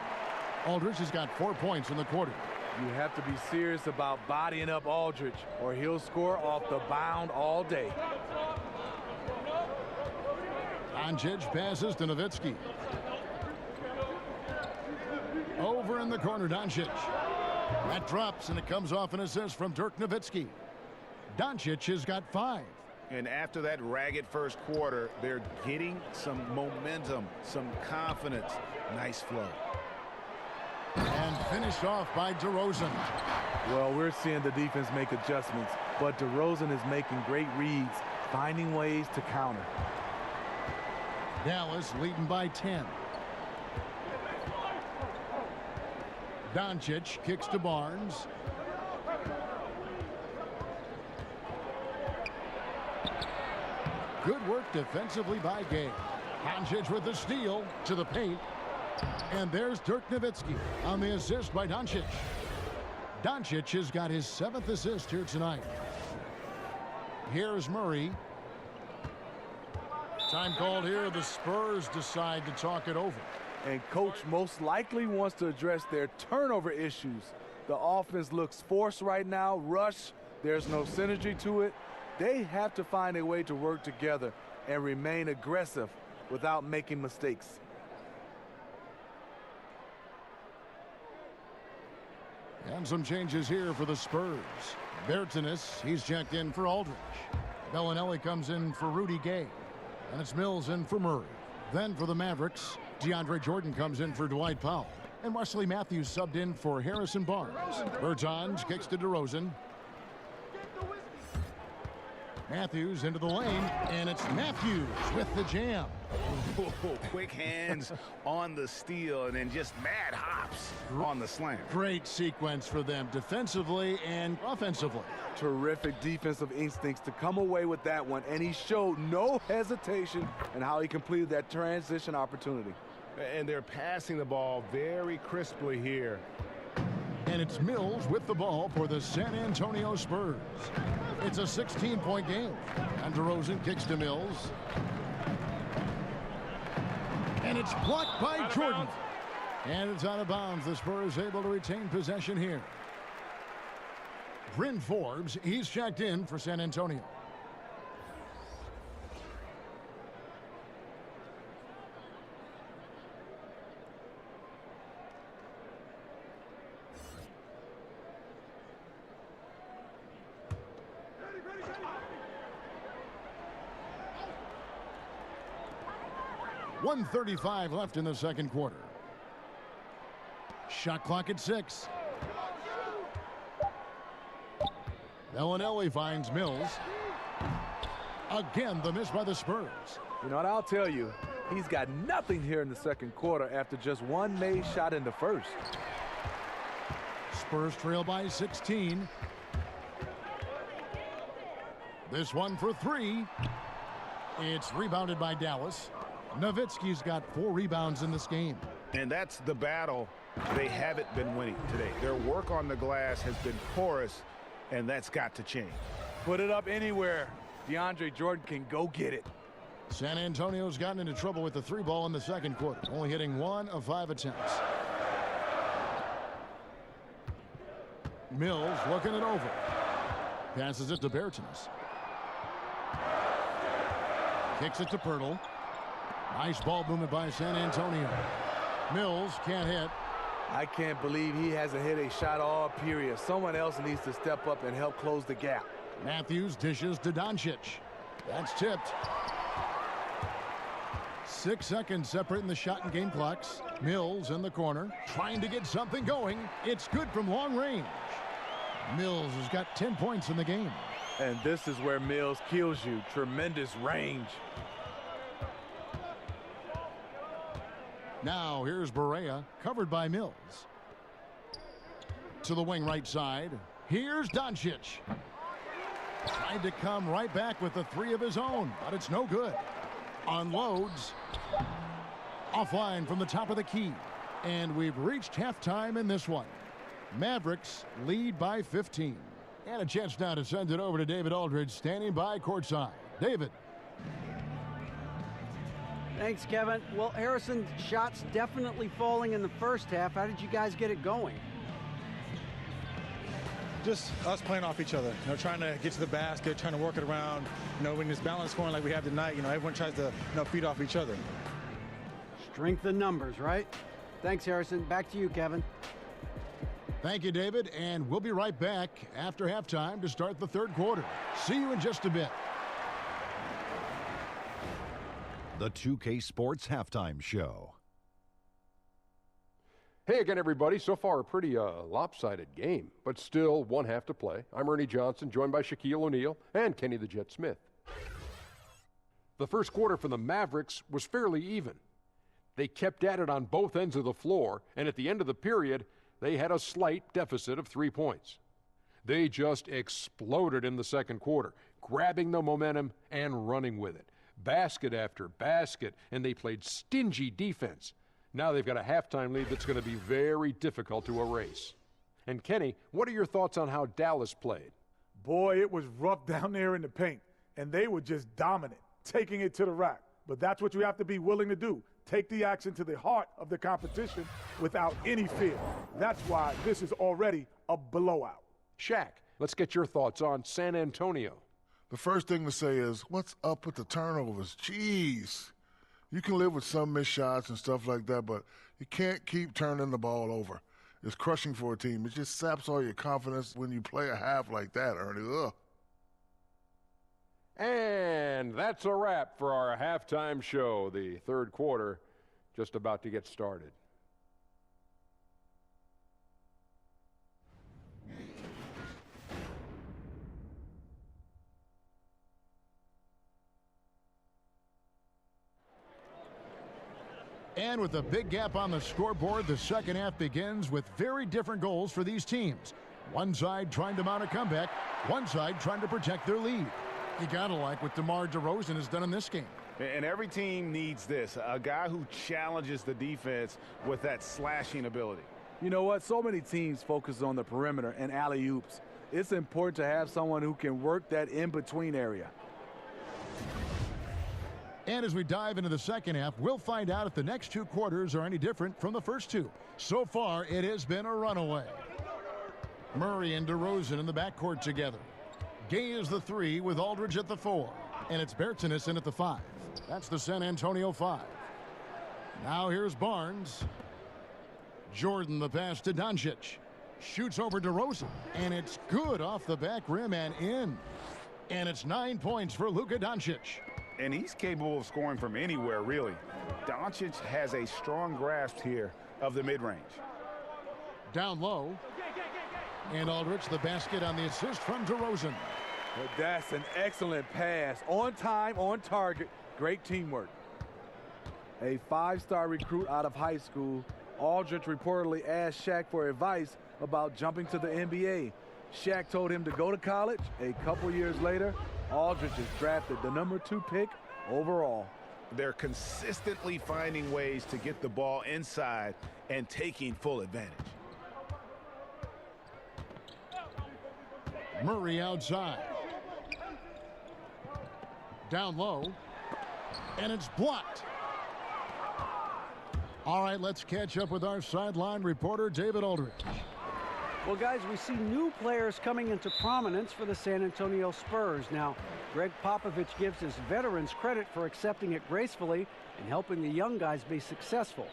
Aldridge has got 4 points in the quarter. You have to be serious about bodying up Aldridge, or he'll score off the bound all day. Doncic passes to Nowitzki. Over in the corner, Doncic. That drops, and it comes off an assist from Dirk Nowitzki. Doncic has got 5. And after that ragged first quarter, they're getting some momentum, some confidence. Nice flow. And finished off by DeRozan. Well, we're seeing the defense make adjustments, but DeRozan is making great reads, finding ways to counter. Dallas leading by 10. Doncic kicks to Barnes. Good work defensively by Gay. Doncic with the steal to the paint. And there's Dirk Nowitzki on the assist by Doncic. Doncic has got his 7th assist here tonight. Here's Murray. Time called here. The Spurs decide to talk it over. And coach most likely wants to address their turnover issues. The offense looks forced right now, rush. There's no synergy to it. They have to find a way to work together and remain aggressive without making mistakes. And some changes here for the Spurs. Bertanis, he's checked in for Aldridge. Bellinelli comes in for Rudy Gay. And it's Mills in for Murray. Then for the Mavericks, DeAndre Jordan comes in for Dwight Powell. And Wesley Matthews subbed in for Harrison Barnes. Bertans kicks to DeRozan. Matthews into the lane, and it's Matthews with the jam. Quick hands on the steal, and then just mad hops on the slam. Great sequence for them defensively and offensively. Terrific defensive instincts to come away with that one, and he showed no hesitation in how he completed that transition opportunity. And they're passing the ball very crisply here. And it's Mills with the ball for the San Antonio Spurs. It's a 16-point game. And DeRozan kicks to Mills. And it's blocked by Jordan. And it's out of bounds. The Spurs able to retain possession here. Bryn Forbes, he's checked in for San Antonio. .135 left in the second quarter. Shot clock at 6. Bellinelli finds Mills. Again, the miss by the Spurs. You know what, I'll tell you, he's got nothing here in the second quarter after just one made shot in the first. Spurs trail by 16. This one for 3. It's rebounded by Dallas. Nowitzki's got 4 rebounds in this game. And that's the battle they haven't been winning today. Their work on the glass has been porous, and that's got to change. Put it up anywhere. DeAndre Jordan can go get it. San Antonio's gotten into trouble with the 3 ball in the second quarter, only hitting 1 of 5 attempts. Mills looking it over. Passes it to Bertans. Kicks it to Pirtle. Nice ball movement by San Antonio. Mills can't hit. I can't believe he hasn't hit a shot all period. Someone else needs to step up and help close the gap. Matthews dishes to Doncic. That's tipped. 6 seconds separating the shot and game clocks. Mills in the corner, trying to get something going. It's good from long range. Mills has got 10 points in the game. And this is where Mills kills you. Tremendous range. Now here's Barea, covered by Mills. To the wing right side. Here's Doncic. Tried to come right back with the 3 of his own, but it's no good. Unloads. Offline from the top of the key. And we've reached halftime in this one. Mavericks lead by 15. And a chance now to send it over to David Aldridge, standing by courtside. David. Thanks, Kevin. Well, Harrison, shots definitely falling in the first half. How did you guys get it going? Just us playing off each other, you know, trying to get to the basket, trying to work it around. You know, when it's balanced scoring like we have tonight, you know, everyone tries to, feed off each other. Strength in numbers, right? Thanks, Harrison. Back to you, Kevin. Thank you, David, and we'll be right back after halftime to start the third quarter. See you in just a bit. The 2K Sports Halftime Show. Hey again, everybody. So far, a pretty lopsided game, but still one half to play. I'm Ernie Johnson, joined by Shaquille O'Neal and Kenny the Jet Smith. The first quarter for the Mavericks was fairly even. They kept at it on both ends of the floor, and at the end of the period, they had a slight deficit of 3 points. They just exploded in the second quarter, grabbing the momentum and running with it. Basket after basket, and they played stingy defense. Now they've got a halftime lead that's going to be very difficult to erase. And Kenny, what are your thoughts on how Dallas played? Boy, it was rough down there in the paint, and they were just dominant, taking it to the rack. But that's what you have to be willing to do. Take the action to the heart of the competition without any fear. That's why this is already a blowout. Shaq, let's get your thoughts on San Antonio. The first thing to say is, what's up with the turnovers? Jeez. You can live with some missed shots and stuff like that, but you can't keep turning the ball over. It's crushing for a team. It just saps all your confidence when you play a half like that, Ernie. Ugh. And that's a wrap for our halftime show. The third quarter just about to get started. And with a big gap on the scoreboard, the second half begins with very different goals for these teams. One side trying to mount a comeback, one side trying to protect their lead. You gotta like what DeMar DeRozan has done in this game. And every team needs this, a guy who challenges the defense with that slashing ability. You know what? So many teams focus on the perimeter and alley-oops. It's important to have someone who can work that in-between area. And as we dive into the second half, we'll find out if the next two quarters are any different from the first two. So far, it has been a runaway. Murray and DeRozan in the backcourt together. Gay is the 3 with Aldridge at the 4. And it's Bertans in at the 5. That's the San Antonio 5. Now here's Barnes. Jordan the pass to Doncic. Shoots over DeRozan. And it's good off the back rim and in. And it's 9 points for Luka Doncic. And he's capable of scoring from anywhere, really. Doncic has a strong grasp here of the mid-range. Down low. And Aldridge the basket on the assist from DeRozan. But that's an excellent pass. On time, on target. Great teamwork. A 5-star recruit out of high school, Aldridge reportedly asked Shaq for advice about jumping to the NBA. Shaq told him to go to college. A couple years later, Aldridge is drafted the number 2 pick overall. They're consistently finding ways to get the ball inside and taking full advantage. Murray outside. Down low. And it's blocked. All right, let's catch up with our sideline reporter, David Aldridge. Well, guys, we see new players coming into prominence for the San Antonio Spurs. Now, Greg Popovich gives his veterans credit for accepting it gracefully and helping the young guys be successful.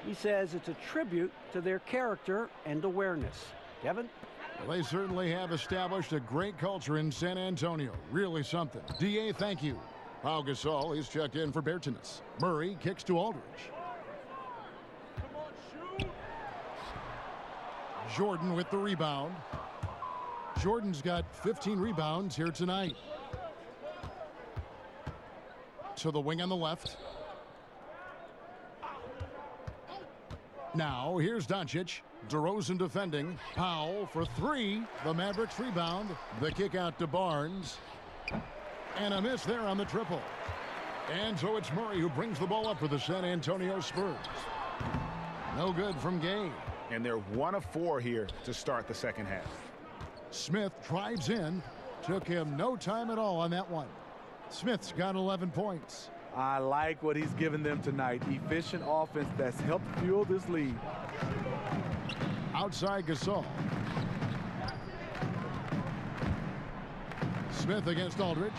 He says it's a tribute to their character and awareness. Kevin? Well, they certainly have established a great culture in San Antonio. Really something. DA, thank you. Pau Gasol, he's checked in for Bertans. Murray kicks to Aldridge. Jordan with the rebound. Jordan's got 15 rebounds here tonight. To the wing on the left. Now here's Doncic. DeRozan defending. Powell for 3. The Mavericks rebound. The kick out to Barnes. And a miss there on the triple. And so it's Murray who brings the ball up for the San Antonio Spurs. No good from Gay. And they're 1 of 4 here to start the second half. Smith drives in. Took him no time at all on that one. Smith's got 11 points. I like what he's given them tonight. Efficient offense that's helped fuel this lead. Outside Gasol. Smith against Aldridge.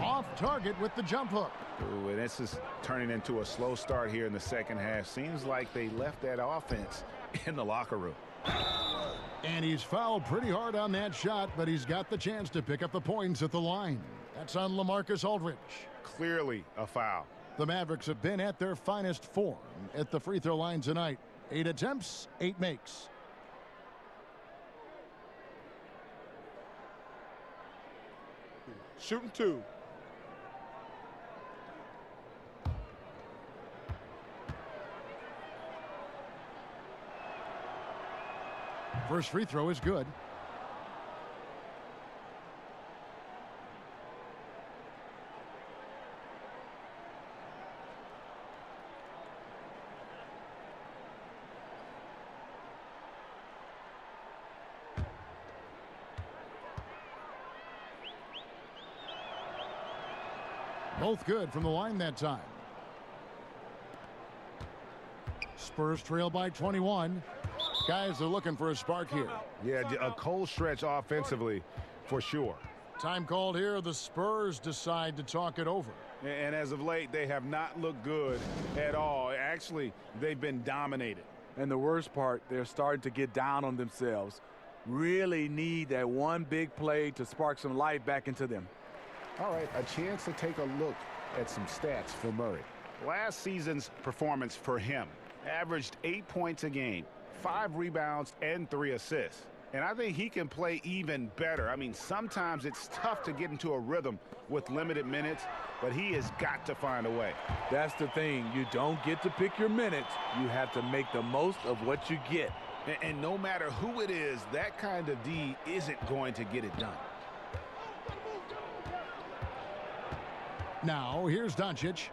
Off target with the jump hook. Ooh, and this is turning into a slow start here in the second half. Seems like they left that offense in the locker room. And he's fouled pretty hard on that shot, but he's got the chance to pick up the points at the line. That's on LaMarcus Aldridge. Clearly a foul. The Mavericks have been at their finest form at the free throw line tonight. 8 attempts, 8 makes. Shooting 2. First free throw is good. Both good from the line that time. Spurs trail by 21. Guys are looking for a spark here. Yeah, a cold stretch offensively for sure. Time called here. The Spurs decide to talk it over. And as of late, they have not looked good at all. Actually, they've been dominated. And the worst part, they're starting to get down on themselves. Really need that one big play to spark some life back into them. All right, a chance to take a look at some stats for Murray. Last season's performance for him averaged 8 points a game, 5 rebounds, and 3 assists. And I think he can play even better. I mean, sometimes it's tough to get into a rhythm with limited minutes, but he has got to find a way. That's the thing. You don't get to pick your minutes. You have to make the most of what you get. And no matter who it is, that kind of D isn't going to get it done. Now, here's Doncic.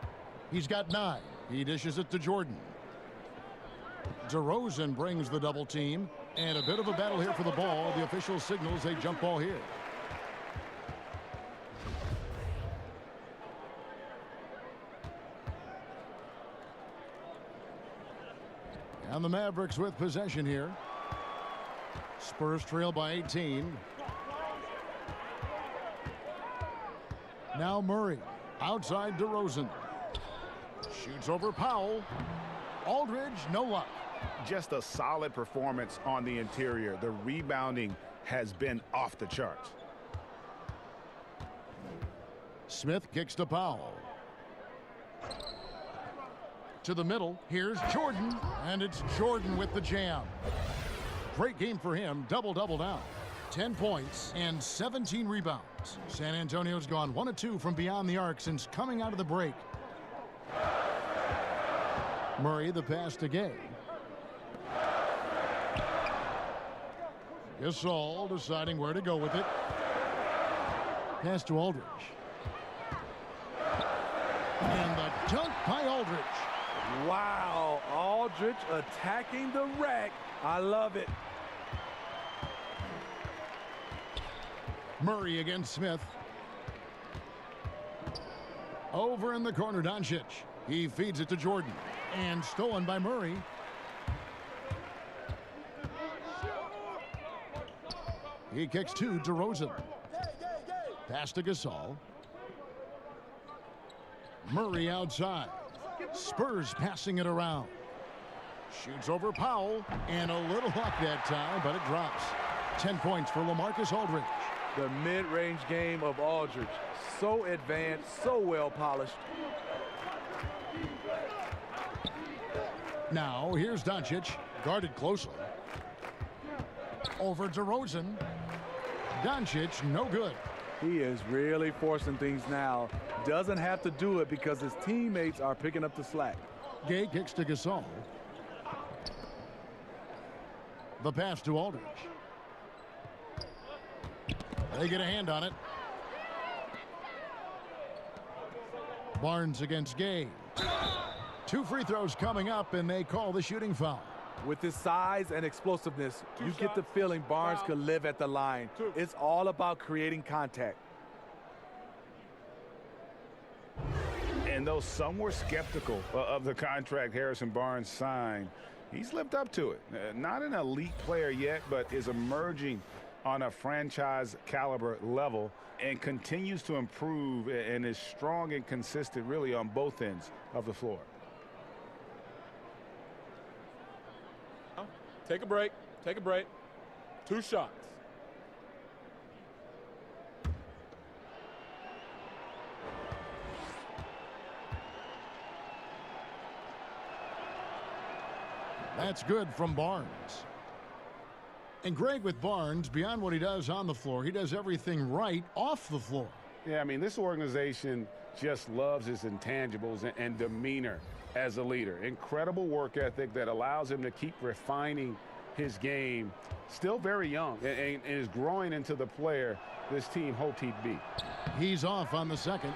He's got 9. He dishes it to Jordan. DeRozan brings the double team. And a bit of a battle here for the ball. The official signals a jump ball here. And the Mavericks with possession here. Spurs trail by 18. Now Murray. Outside DeRozan. Shoots over Powell. Aldridge, no luck. Just a solid performance on the interior. The rebounding has been off the charts. Smith kicks to Powell. To the middle. Here's Jordan. And it's Jordan with the jam. Great game for him. Double-double now. 10 points and 17 rebounds. San Antonio's gone 1 of 2 from beyond the arc since coming out of the break. Murray the pass to Gay. Gasol deciding where to go with it. Pass to Aldridge. And the dunk by Aldridge. Wow, Aldridge attacking the rack. I love it. Murray against Smith. Over in the corner, Doncic. He feeds it to Jordan. And stolen by Murray. He kicks to DeRozan. Pass to Gasol. Murray outside. Spurs passing it around. Shoots over Powell. And a little luck that time, but it drops. 10 points for LaMarcus Aldridge. The mid-range game of Aldridge. So advanced, so well polished. Now, here's Doncic. Guarded closely. Over DeRozan. Doncic, no good. He is really forcing things now. Doesn't have to do it because his teammates are picking up the slack. Gay kicks to Gasol. The pass to Aldridge. They get a hand on it. Barnes against Gay. 2 free throws coming up, and they call the shooting foul. With his size and explosiveness, you get the feeling Barnes could live at the line. It's all about creating contact. And though some were skeptical of the contract Harrison Barnes signed, he's lived up to it. Not an elite player yet, but is emerging on a franchise caliber level and continues to improve and is strong and consistent really on both ends of the floor. Take a break. Take a break. 2 shots. That's good from Barnes. And Greg, with Barnes, beyond what he does on the floor, he does everything right off the floor. Yeah, I mean, this organization just loves his intangibles and demeanor as a leader. Incredible work ethic that allows him to keep refining his game. Still very young and is growing into the player this team hoped he'd be. He's off on the second.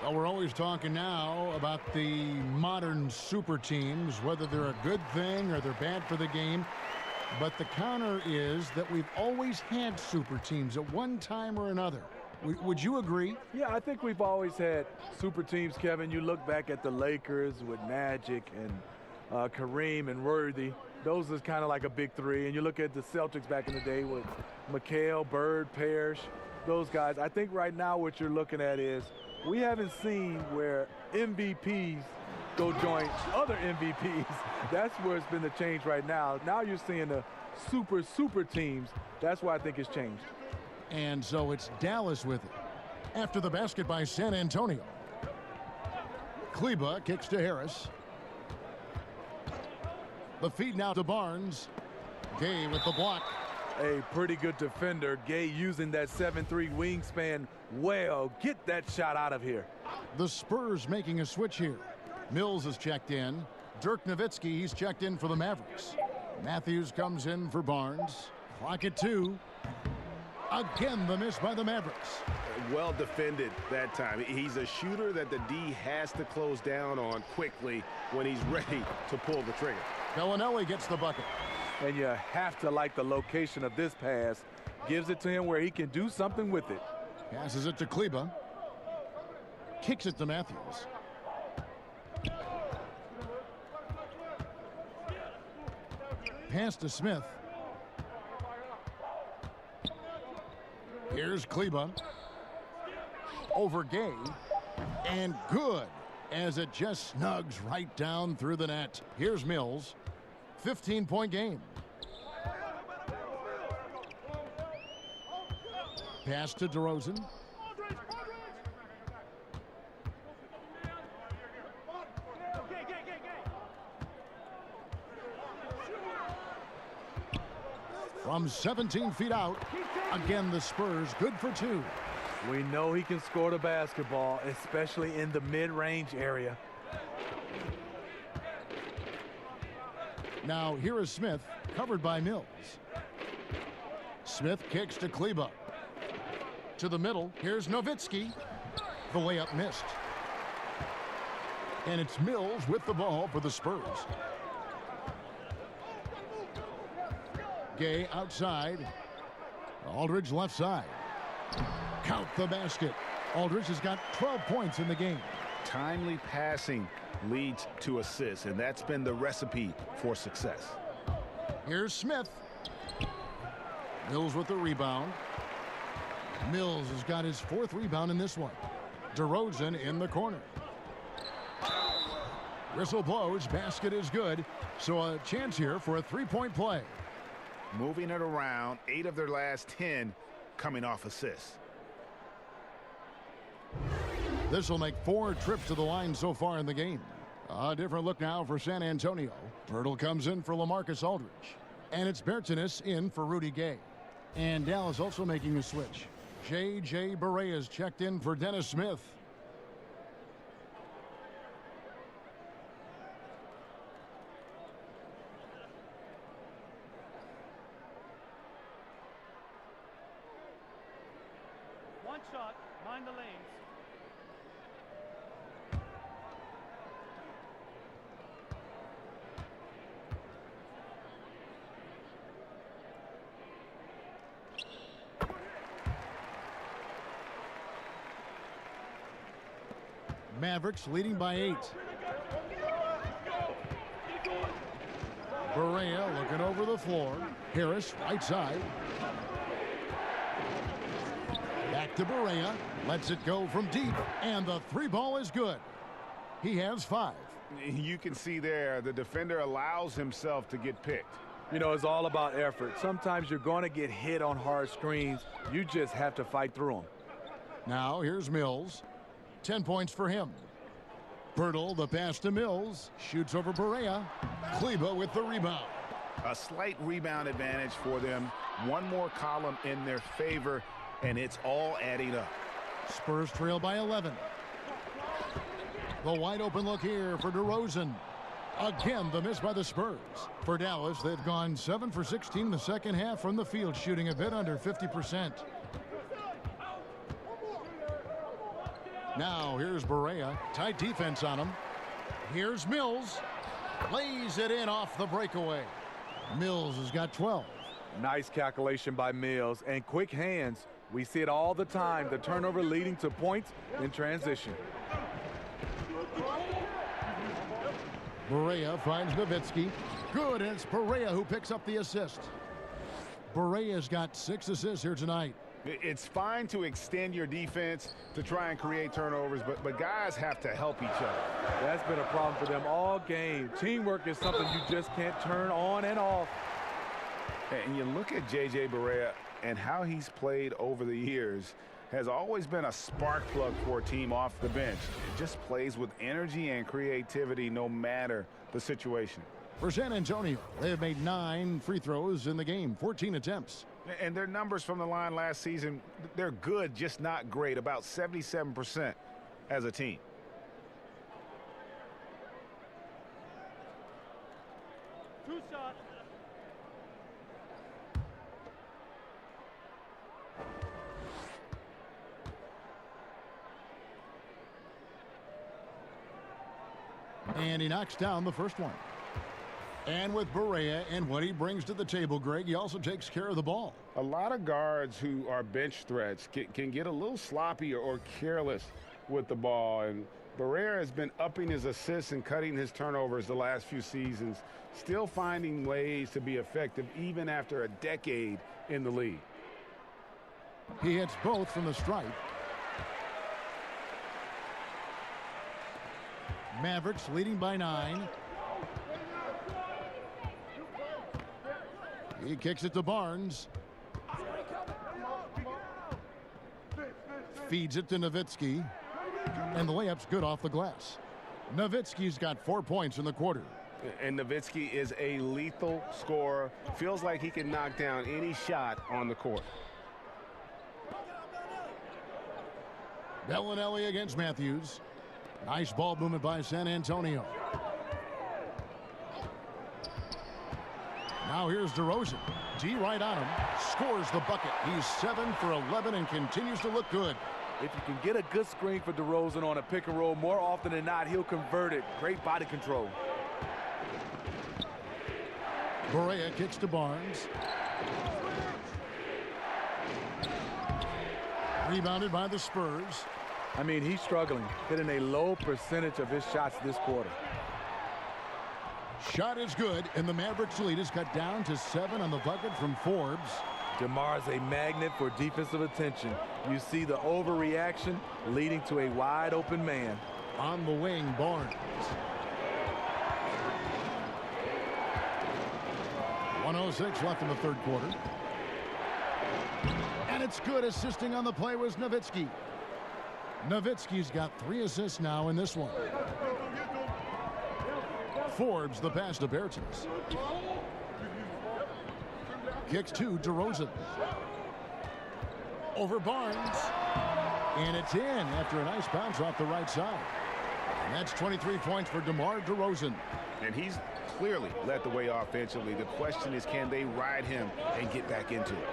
Well, we're always talking now about the modern super teams, whether they're a good thing or they're bad for the game. But the counter is that we've always had super teams at one time or another. Would you agree? Yeah, I think we've always had super teams, Kevin. You look back at the Lakers with Magic and Kareem and Worthy. Those are kind of like a big three. And you look at the Celtics back in the day with McHale, Bird, Parrish, those guys. I think right now what you're looking at is we haven't seen where MVPs go join other MVPs. That's where it's been the change right now. Now you're seeing the super teams. That's why I think it's changed. And so it's Dallas with it. After the basket by San Antonio. Kleba kicks to Harris. The feed now to Barnes. Gay with the block. A pretty good defender. Gay using that 7'3" wingspan well. Get that shot out of here. The Spurs making a switch here. Mills is checked in. Dirk Nowitzki, he's checked in for the Mavericks. Matthews comes in for Barnes. Clock at 2. Again, the miss by the Mavericks. Well defended that time. He's a shooter that the D has to close down on quickly when he's ready to pull the trigger. Gallinelli gets the bucket. And you have to like the location of this pass. Gives it to him where he can do something with it. Passes it to Kleba. Kicks it to Matthews. Pass to Smith. Here's Kleba. Over Gay. And good, as it just snugs right down through the net. Here's Mills. 15-point game. Pass to DeRozan. From 17 feet out, again the Spurs good for 2. We know he can score the basketball, especially in the mid-range area. Now here is Smith, covered by Mills. Smith kicks to Kleba. To the middle, here's Nowitzki. The layup missed. And it's Mills with the ball for the Spurs. Gay outside. Aldridge left side. Count the basket. Aldridge has got 12 points in the game. Timely passing leads to assists, and that's been the recipe for success. Here's Smith. Mills with the rebound. Mills has got his 4th rebound in this one. DeRozan in the corner. Whistle blows. Basket is good. So a chance here for a 3-point play. Moving it around, 8 of their last 10 coming off assists. This will make 4 trips to the line so far in the game. A different look now for San Antonio. Pirtle comes in for LaMarcus Aldridge. And it's Bertanis in for Rudy Gay. And Dallas also making a switch. J.J. Barea checked in for Dennis Smith. One shot, mind the lanes. Mavericks leading by 8. Barea looking over the floor. Harris right side. Back to Barea. Lets it go from deep. And the 3-ball is good. He has 5. You can see there the defender allows himself to get picked. You know, it's all about effort. Sometimes you're going to get hit on hard screens. You just have to fight through them. Now here's Mills. 10 points for him. Pirtle, the pass to Mills. Shoots over Barea. Kleba with the rebound. A slight rebound advantage for them. One more column in their favor, and it's all adding up. Spurs trail by 11. The wide open look here for DeRozan. Again, the miss by the Spurs. For Dallas, they've gone 7 for 16 in the second half from the field, shooting a bit under 50%. Now, here's Barea. Tight defense on him. Here's Mills. Lays it in off the breakaway. Mills has got 12. Nice calculation by Mills and quick hands. We see it all the time, the turnover leading to points in transition. Barea finds Nowitzki. Good, and it's Barea who picks up the assist. Barea's got 6 assists here tonight. It's fine to extend your defense to try and create turnovers, but guys have to help each other. That's been a problem for them all game. Teamwork is something you just can't turn on and off. And you look at J.J. Barea and how he's played over the years, has always been a spark plug for a team off the bench. It just plays with energy and creativity no matter the situation. For San Antonio, they have made 9 free throws in the game, 14 attempts. And their numbers from the line last season, they're good, just not great, about 77% as a team. Two shots. And he knocks down the first one. And with Barea and what he brings to the table, Greg, he also takes care of the ball. A lot of guards who are bench threats can get a little sloppy or careless with the ball. And Barea has been upping his assists and cutting his turnovers the last few seasons, still finding ways to be effective even after a decade in the league. He hits both from the stripe. Mavericks leading by 9. He kicks it to Barnes. Feeds it to Nowitzki. And the layup's good off the glass. Nowitzki's got 4 points in the quarter. And Nowitzki is a lethal scorer. Feels like he can knock down any shot on the court. Bellinelli against Matthews. Nice ball movement by San Antonio. Now here's DeRozan. D right on him. Scores the bucket. He's 7 for 11 and continues to look good. If you can get a good screen for DeRozan on a pick and roll, more often than not, he'll convert it. Great body control. Barea kicks to Barnes. Rebounded by the Spurs. I mean, he's struggling, hitting a low percentage of his shots this quarter. Shot is good, and the Mavericks lead is cut down to 7 on the bucket from Forbes. DeMar's a magnet for defensive attention. You see the overreaction leading to a wide open man. On the wing, Barnes. 1:06 left in the third quarter. And it's good. Assisting on the play was Nowitzki. Nowitzki's got 3 assists now in this one. Forbes the pass to Bertens. Kicks to DeRozan. Over Barnes. And it's in after a nice bounce off the right side. And that's 23 points for DeMar DeRozan. And he's clearly led the way offensively. The question is, can they ride him and get back into it?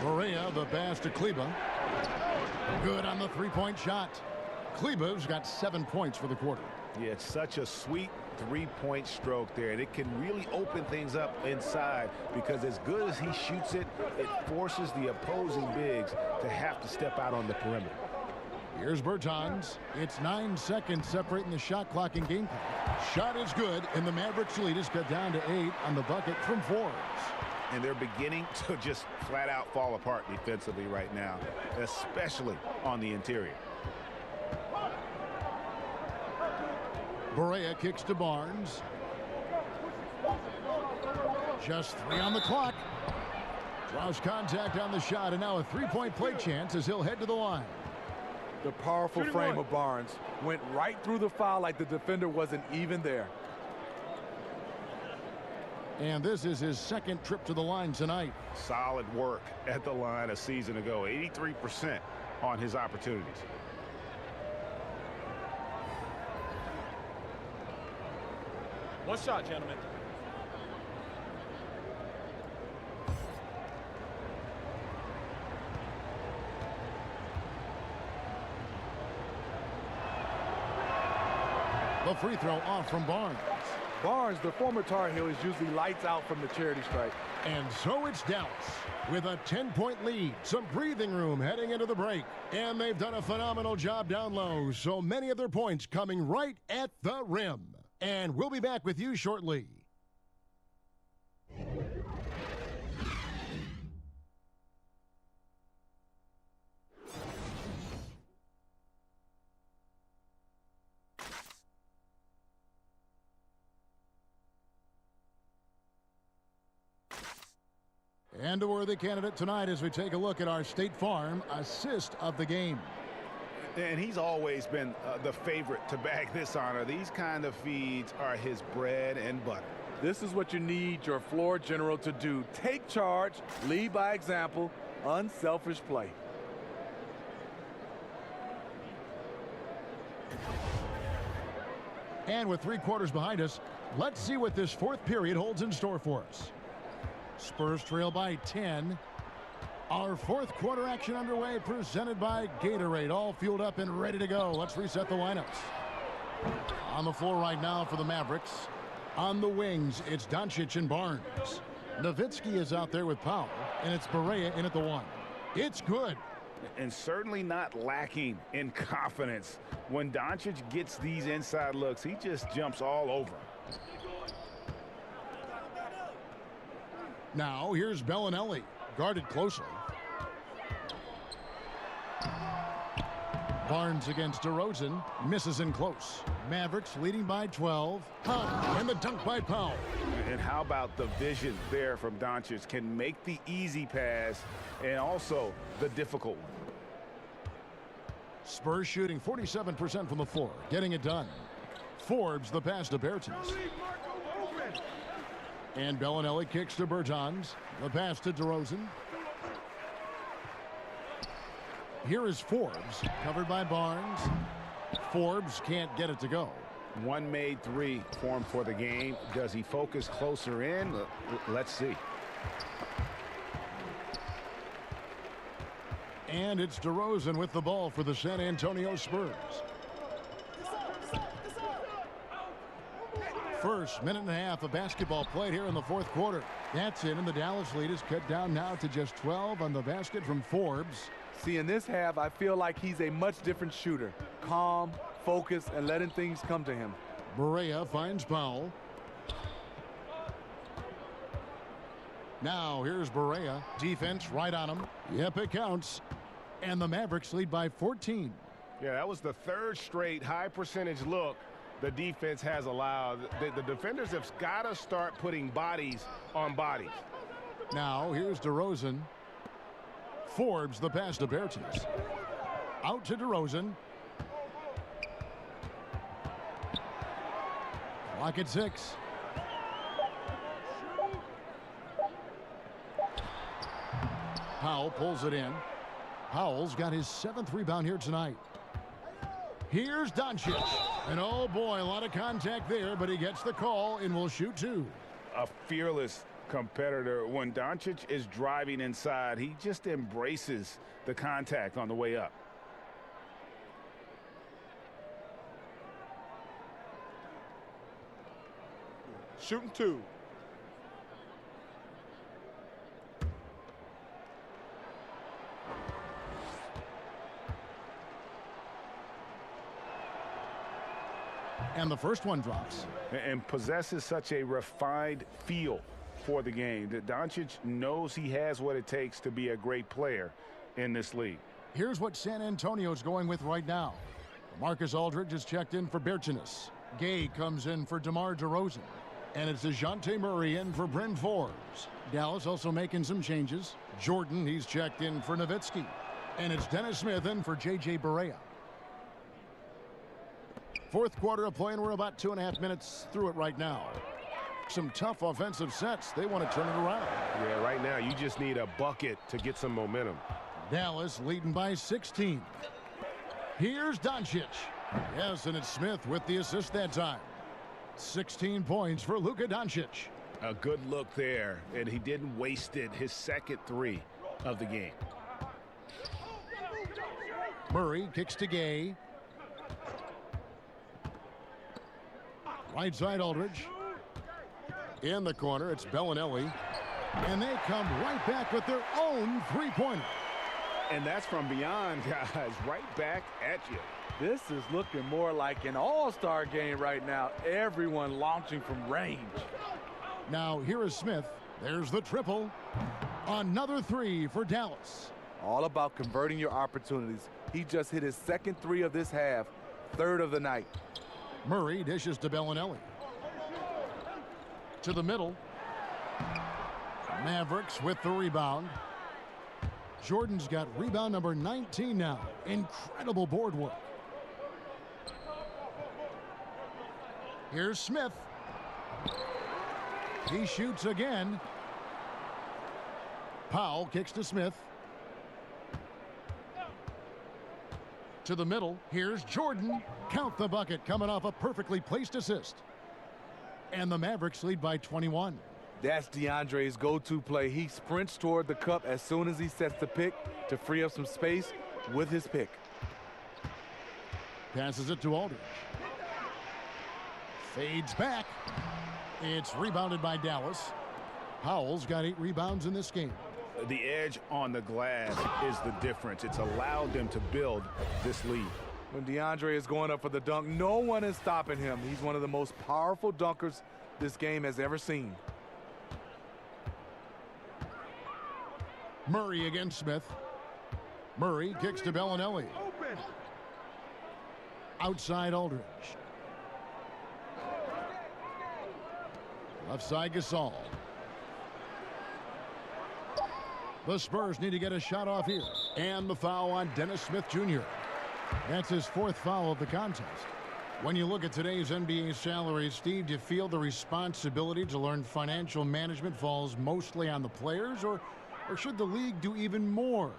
Barea the pass to Kleba. Good on the three-point shot. Kleba's got 7 points for the quarter. Yeah, it's such a sweet three-point stroke there, and it can really open things up inside because as good as he shoots it, it forces the opposing bigs to have to step out on the perimeter. Here's Bertans. It's 9 seconds separating the shot clock and game clock. Shot is good, and the Mavericks lead is cut down to 8 on the bucket from Forbes. And they're beginning to just flat out fall apart defensively right now, especially on the interior. Barea kicks to Barnes. Just 3 on the clock. Draws contact on the shot, and now a three-point play chance as he'll head to the line. The powerful frame of Barnes went right through the foul like the defender wasn't even there. And this is his second trip to the line tonight. Solid work at the line a season ago. 83% on his opportunities. One shot, gentlemen. The free throw off from Barnes. Barnes, the former Tar Heel, is usually lights out from the charity stripe. And so it's Dallas with a 10-point lead, some breathing room heading into the break. And they've done a phenomenal job down low, so many of their points coming right at the rim. And we'll be back with you shortly. And a worthy candidate tonight as we take a look at our State Farm assist of the game. And he's always been the favorite to bag this honor. These kind of feeds are his bread and butter. This is what you need your floor general to do. Take charge, lead by example, unselfish play. And with 3 quarters behind us, let's see what this fourth period holds in store for us. Spurs trail by 10. Our fourth quarter action underway, presented by Gatorade. All fueled up and ready to go. Let's reset the lineups. On the floor right now for the Mavericks. On the wings, it's Doncic and Barnes. Nowitzki is out there with Powell, and it's Barea in at the 1. It's good. And certainly not lacking in confidence. When Doncic gets these inside looks, he just jumps all over. Now, here's Bellinelli, guarded closely. Barnes against DeRozan, misses in close. Mavericks leading by 12. And the dunk by Powell. And how about the vision there from Doncic? Can make the easy pass and also the difficult one. Spurs shooting 47% from the floor, getting it done. Forbes the pass to Bertans. And Bellinelli kicks to Bertans. The pass to DeRozan. Here is Forbes, covered by Barnes. Forbes can't get it to go. One made 3 formed for the game. Does he focus closer in? Let's see. And it's DeRozan with the ball for the San Antonio Spurs. First minute and a half of basketball played here in the fourth quarter. That's it, and the Dallas lead is cut down now to just 12 on the basket from Forbes. See, in this half, I feel like he's a much different shooter. Calm, focused, and letting things come to him. Barea finds Powell. Now here's Barea. Defense right on him. Yep, it counts. And the Mavericks lead by 14. Yeah, that was the 3rd straight high percentage look the defense has allowed. The defenders have got to start putting bodies on bodies. Now here's DeRozan. Forbes the pass to Bertans. Out to DeRozan. Clock at 6. Powell pulls it in. Powell's got his 7th rebound here tonight. Here's Doncic. And oh boy, a lot of contact there, but he gets the call and will shoot 2. A fearless competitor. When Doncic is driving inside, he just embraces the contact on the way up. Shooting 2. And the first one drops. And possesses such a refined feel for the game that Doncic knows he has what it takes to be a great player in this league. Here's what San Antonio's going with right now. Marcus Aldridge is checked in for Bertans. Gay comes in for DeMar DeRozan. And it's DeJounte Murray in for Bryn Forbes. Dallas also making some changes. Jordan, he's checked in for Nowitzki. And it's Dennis Smith in for J.J. Barea. Fourth quarter of play, and we're about 2.5 minutes through it right now. Some tough offensive sets. They want to turn it around. Yeah, right now you just need a bucket to get some momentum. Dallas leading by 16. Here's Doncic. Yes, and it's Smith with the assist that time. 16 points for Luka Doncic. A good look there, and he didn't waste it. His 2nd 3 of the game. Murray kicks to Gay. Right side Aldridge. In the corner, it's Bellinelli. And they come right back with their own three-pointer. And that's from beyond, guys, right back at you. This is looking more like an all-star game right now. Everyone launching from range. Now here is Smith. There's the triple. Another three for Dallas. All about converting your opportunities. He just hit his second three of this half, third of the night. Murray dishes to Bellinelli. To the middle. Mavericks with the rebound. Jordan's got rebound number 19 now. Incredible board work. Here's Smith. He shoots again. Powell kicks to Smith. To the middle. Here's Jordan. Count the bucket, coming off a perfectly placed assist. And the Mavericks lead by 21. That's DeAndre's go-to play. He sprints toward the cup as soon as he sets the pick to free up some space with his pick. Passes it to Aldridge. Fades back. It's rebounded by Dallas. Powell's got 8 rebounds in this game. The edge on the glass is the difference. It's allowed them to build this lead. When DeAndre is going up for the dunk, no one is stopping him. He's one of the most powerful dunkers this game has ever seen. Murray against Smith. Murray kicks to Bellinelli. Outside Aldridge. Left side Gasol. The Spurs need to get a shot off here. And the foul on Dennis Smith Jr. That's his 4th foul of the contest. When you look at today's NBA salaries, Steve, do you feel the responsibility to learn financial management falls mostly on the players, or should the league do even more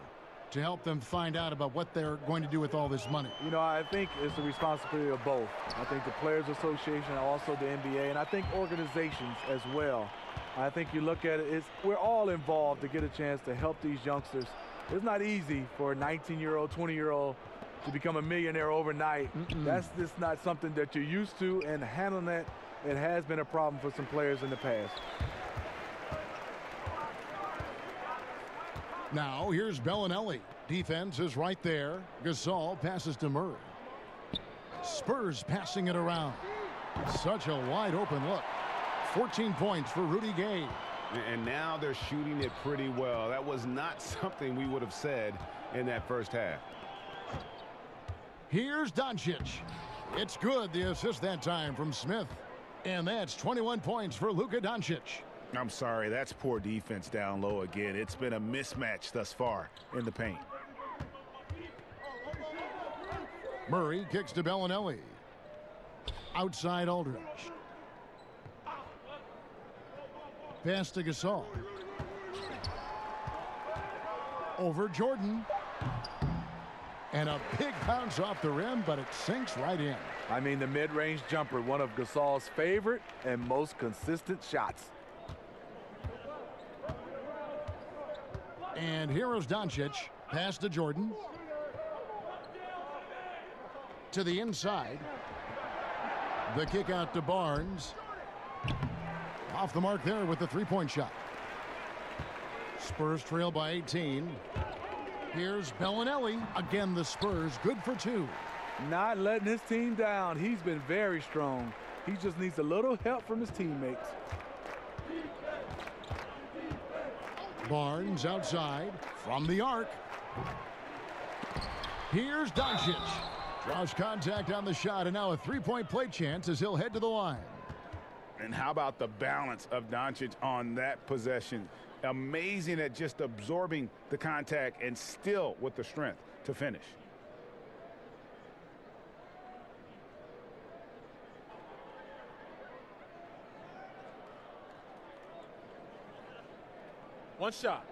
to help them find out about what they're going to do with all this money? You know, I think it's the responsibility of both. I think the Players Association and also the NBA, and I think organizations as well. I think you look at it, we're all involved to get a chance to help these youngsters. It's not easy for a 19-year-old, 20-year-old to become a millionaire overnight. That's just not something that you're used to, and handling that, it has been a problem for some players in the past. Now here's Bellinelli. Defense is right there. Gasol passes to Murray. Spurs passing it around. Such a wide open look. 14 points for Rudy Gay. And now they're shooting it pretty well. That was not something we would have said in that first half. Here's Doncic. It's good, the assist that time from Smith. And that's 21 points for Luka Doncic. I'm sorry, that's poor defense down low again. It's been a mismatch thus far in the paint. Murray kicks to Bellinelli. Outside Aldridge. Pass to Gasol. Over Jordan. And a big bounce off the rim, but it sinks right in. I mean, the mid-range jumper, one of Gasol's favorite and most consistent shots. And here is Doncic. Pass to Jordan. To the inside. The kick out to Barnes. Off the mark there with the three-point shot. Spurs trail by 18. Here's Bellinelli. Again, the Spurs good for 2. Not letting his team down. He's been very strong. He just needs a little help from his teammates. Barnes outside from the arc. Here's Doncic. Draws contact on the shot, and now a three-point play chance as he'll head to the line. And how about the balance of Doncic on that possession? Amazing at just absorbing the contact and still with the strength to finish. One shot.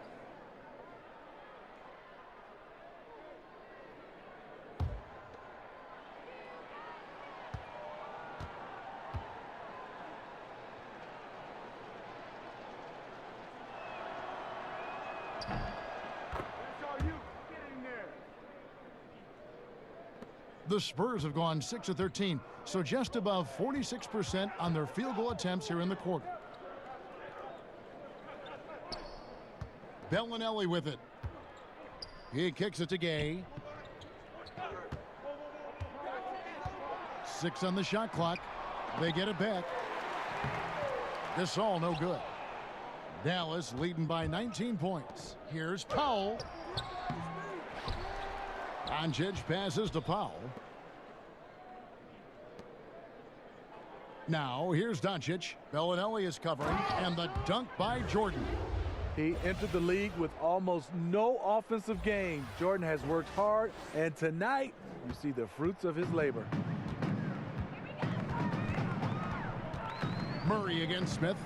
The Spurs have gone 6 of 13, so just above 46% on their field goal attempts here in the quarter. Bellinelli with it. He kicks it to Gay. 6 on the shot clock. They get it back. Gasol no good. Dallas leading by 19 points. Here's Powell. Doncic passes to Powell. Now here's Doncic. Bellinelli is covering, and the dunk by Jordan. He entered the league with almost no offensive game. Jordan has worked hard, and tonight you see the fruits of his labor. Murray against Smith.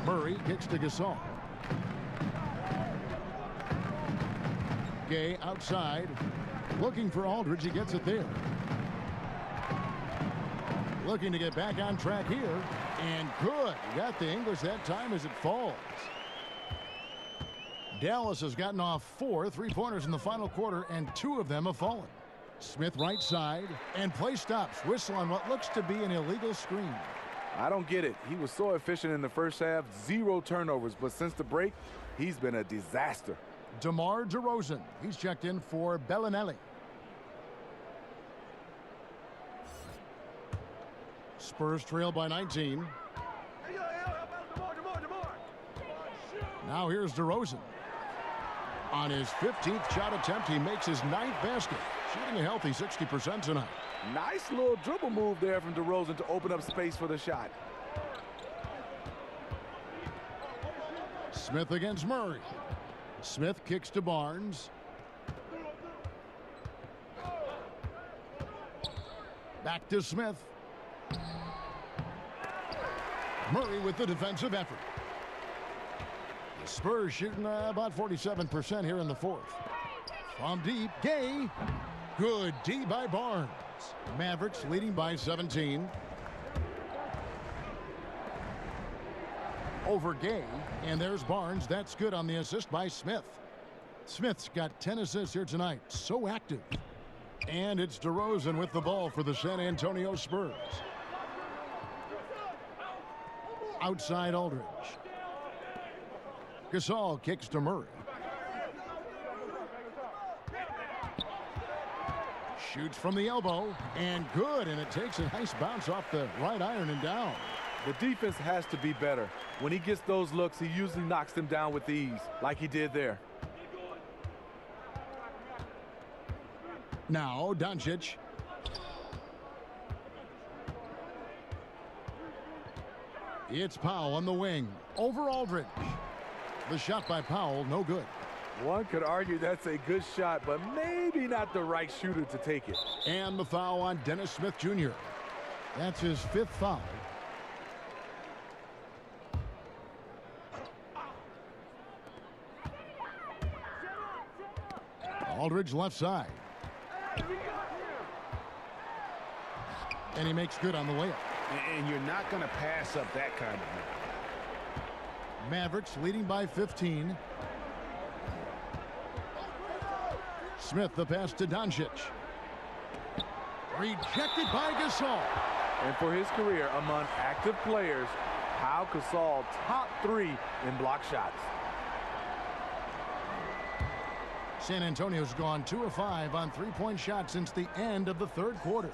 Murray kicks to Gasol. Gay outside. Looking for Aldridge. He gets it there. Looking to get back on track here. And good. He got the English that time as it falls. Dallas has gotten off 4 3-pointers in the final quarter, and 2 of them have fallen. Smith right side. And play stops. Whistle on what looks to be an illegal screen. I don't get it. He was so efficient in the first half, 0 turnovers, but since the break, he's been a disaster. DeMar DeRozan. He's checked in for Bellinelli. Spurs trail by 19. Now here's DeRozan. On his 15th shot attempt, he makes his 9th basket, shooting a healthy 60% tonight. Nice little dribble move there from DeRozan to open up space for the shot. Smith against Murray. Smith kicks to Barnes. Back to Smith. Murray with the defensive effort. The Spurs shooting about 47% here in the 4th. From deep, Gay. Good D by Barnes. Mavericks leading by 17. Over Gay, and there's Barnes. That's good on the assist by Smith. Smith's got 10 assists here tonight. So active. And it's DeRozan with the ball for the San Antonio Spurs. Outside Aldridge. Gasol kicks to Murray. Shoots from the elbow, and good, and it takes a nice bounce off the right iron and down. The defense has to be better. When he gets those looks, he usually knocks them down with ease, like he did there. Now, Doncic. It's Powell on the wing. Over Aldridge. The shot by Powell, no good. One could argue that's a good shot, but maybe not the right shooter to take it. And the foul on Dennis Smith Jr. That's his 5th foul. Aldridge left side. And he makes good on the layup. And you're not going to pass up that kind of move. Mavericks leading by 15. Smith the pass to Doncic. Rejected by Gasol. And for his career among active players, Pau Gasol top 3 in block shots. San Antonio's gone 2 of 5 on 3-point shots since the end of the 3rd quarter.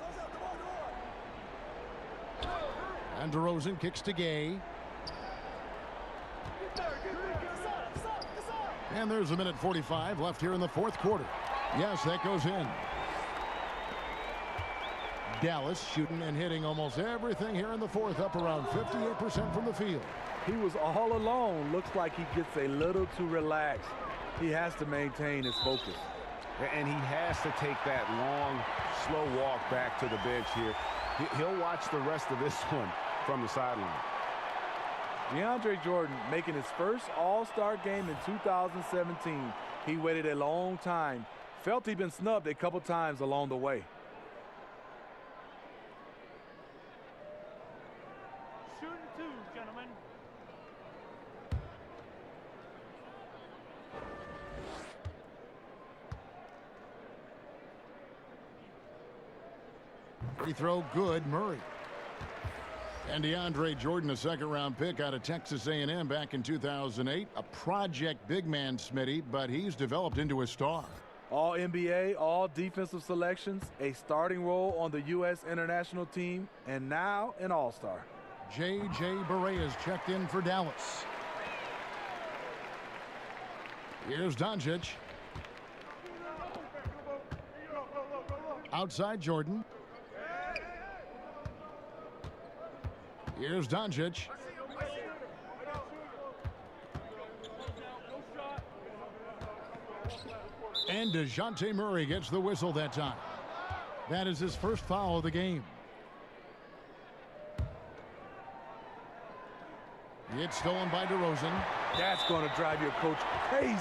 And DeRozan kicks to Gay. And there's 1:45 left here in the 4th quarter. Yes, that goes in. Dallas shooting and hitting almost everything here in the 4th, up around 58% from the field. He was all alone. Looks like he gets a little too relaxed. He has to maintain his focus. And he has to take that long, slow walk back to the bench here. He'll watch the rest of this one from the sideline. DeAndre Jordan making his first All-Star game in 2017. He waited a long time. Felt he'd been snubbed a couple times along the way. Shooting 2, gentlemen. Free throw good, Murray. And DeAndre Jordan, a second-round pick out of Texas A&M back in 2008. A project big man, Smitty, but he's developed into a star. All NBA, all defensive selections, a starting role on the U.S. international team, and now an all-star. J.J. Barea is checked in for Dallas. Here's Doncic. Outside Jordan. Here's Doncic. And DeJounte Murray gets the whistle that time. That is his first foul of the game. It's stolen by DeRozan. That's going to drive your coach crazy.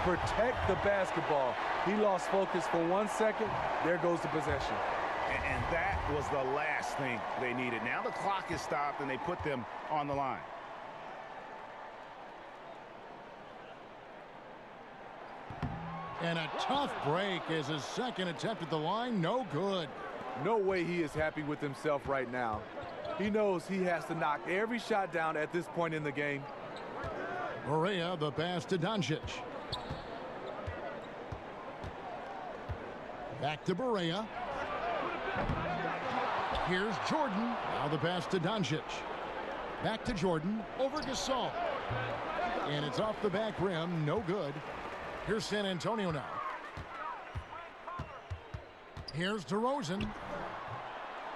Protect the basketball. He lost focus for 1 second. There goes the possession. And that was the last thing they needed. Now the clock is stopped and they put them on the line. And a tough break as his second attempt at the line. No good. No way he is happy with himself right now. He knows he has to knock every shot down at this point in the game. Barea, the pass to Doncic. Back to Barea. Here's Jordan. Now the pass to Doncic. Back to Jordan. Over Gasol. And it's off the back rim. No good. Here's San Antonio now. Here's DeRozan.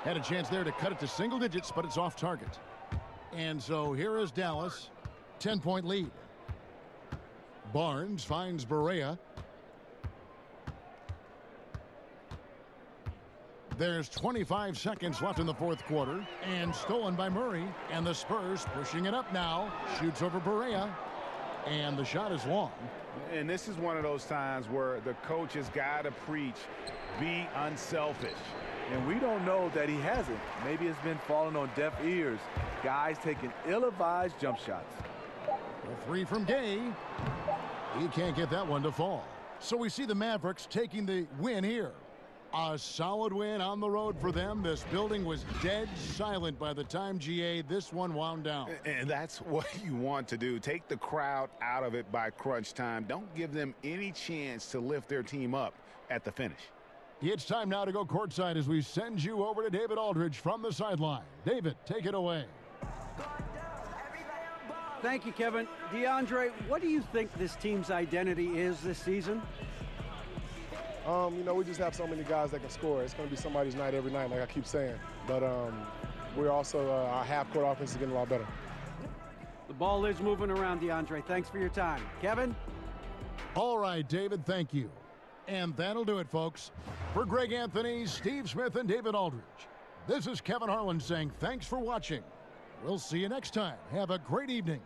Had a chance there to cut it to single digits, but it's off target. And so here is Dallas. 10-point lead. Barnes finds Barea. There's 25 seconds left in the fourth quarter. And stolen by Murray. And the Spurs pushing it up now. Shoots over Barea. And the shot is long. And this is one of those times where the coach has got to preach, be unselfish. And we don't know that he hasn't. Maybe it's been falling on deaf ears. Guys taking ill-advised jump shots. A three from Gay. He can't get that one to fall. So we see the Mavericks taking the win here. A solid win on the road for them. This building was dead silent by the time, GA, this one wound down. And that's what you want to do. Take the crowd out of it by crunch time. Don't give them any chance to lift their team up at the finish. It's time now to go courtside as we send you over to David Aldridge from the sideline. David, take it away. Thank you, Kevin. DeAndre, what do you think this team's identity is this season? You know, we just have so many guys that can score. It's going to be somebody's night every night, like I keep saying. But we're also, our half-court offense is getting a lot better. The ball is moving around, DeAndre. Thanks for your time. Kevin? All right, David, thank you. And that'll do it, folks. For Greg Anthony, Steve Smith, and David Aldridge, this is Kevin Harlan saying thanks for watching. We'll see you next time. Have a great evening.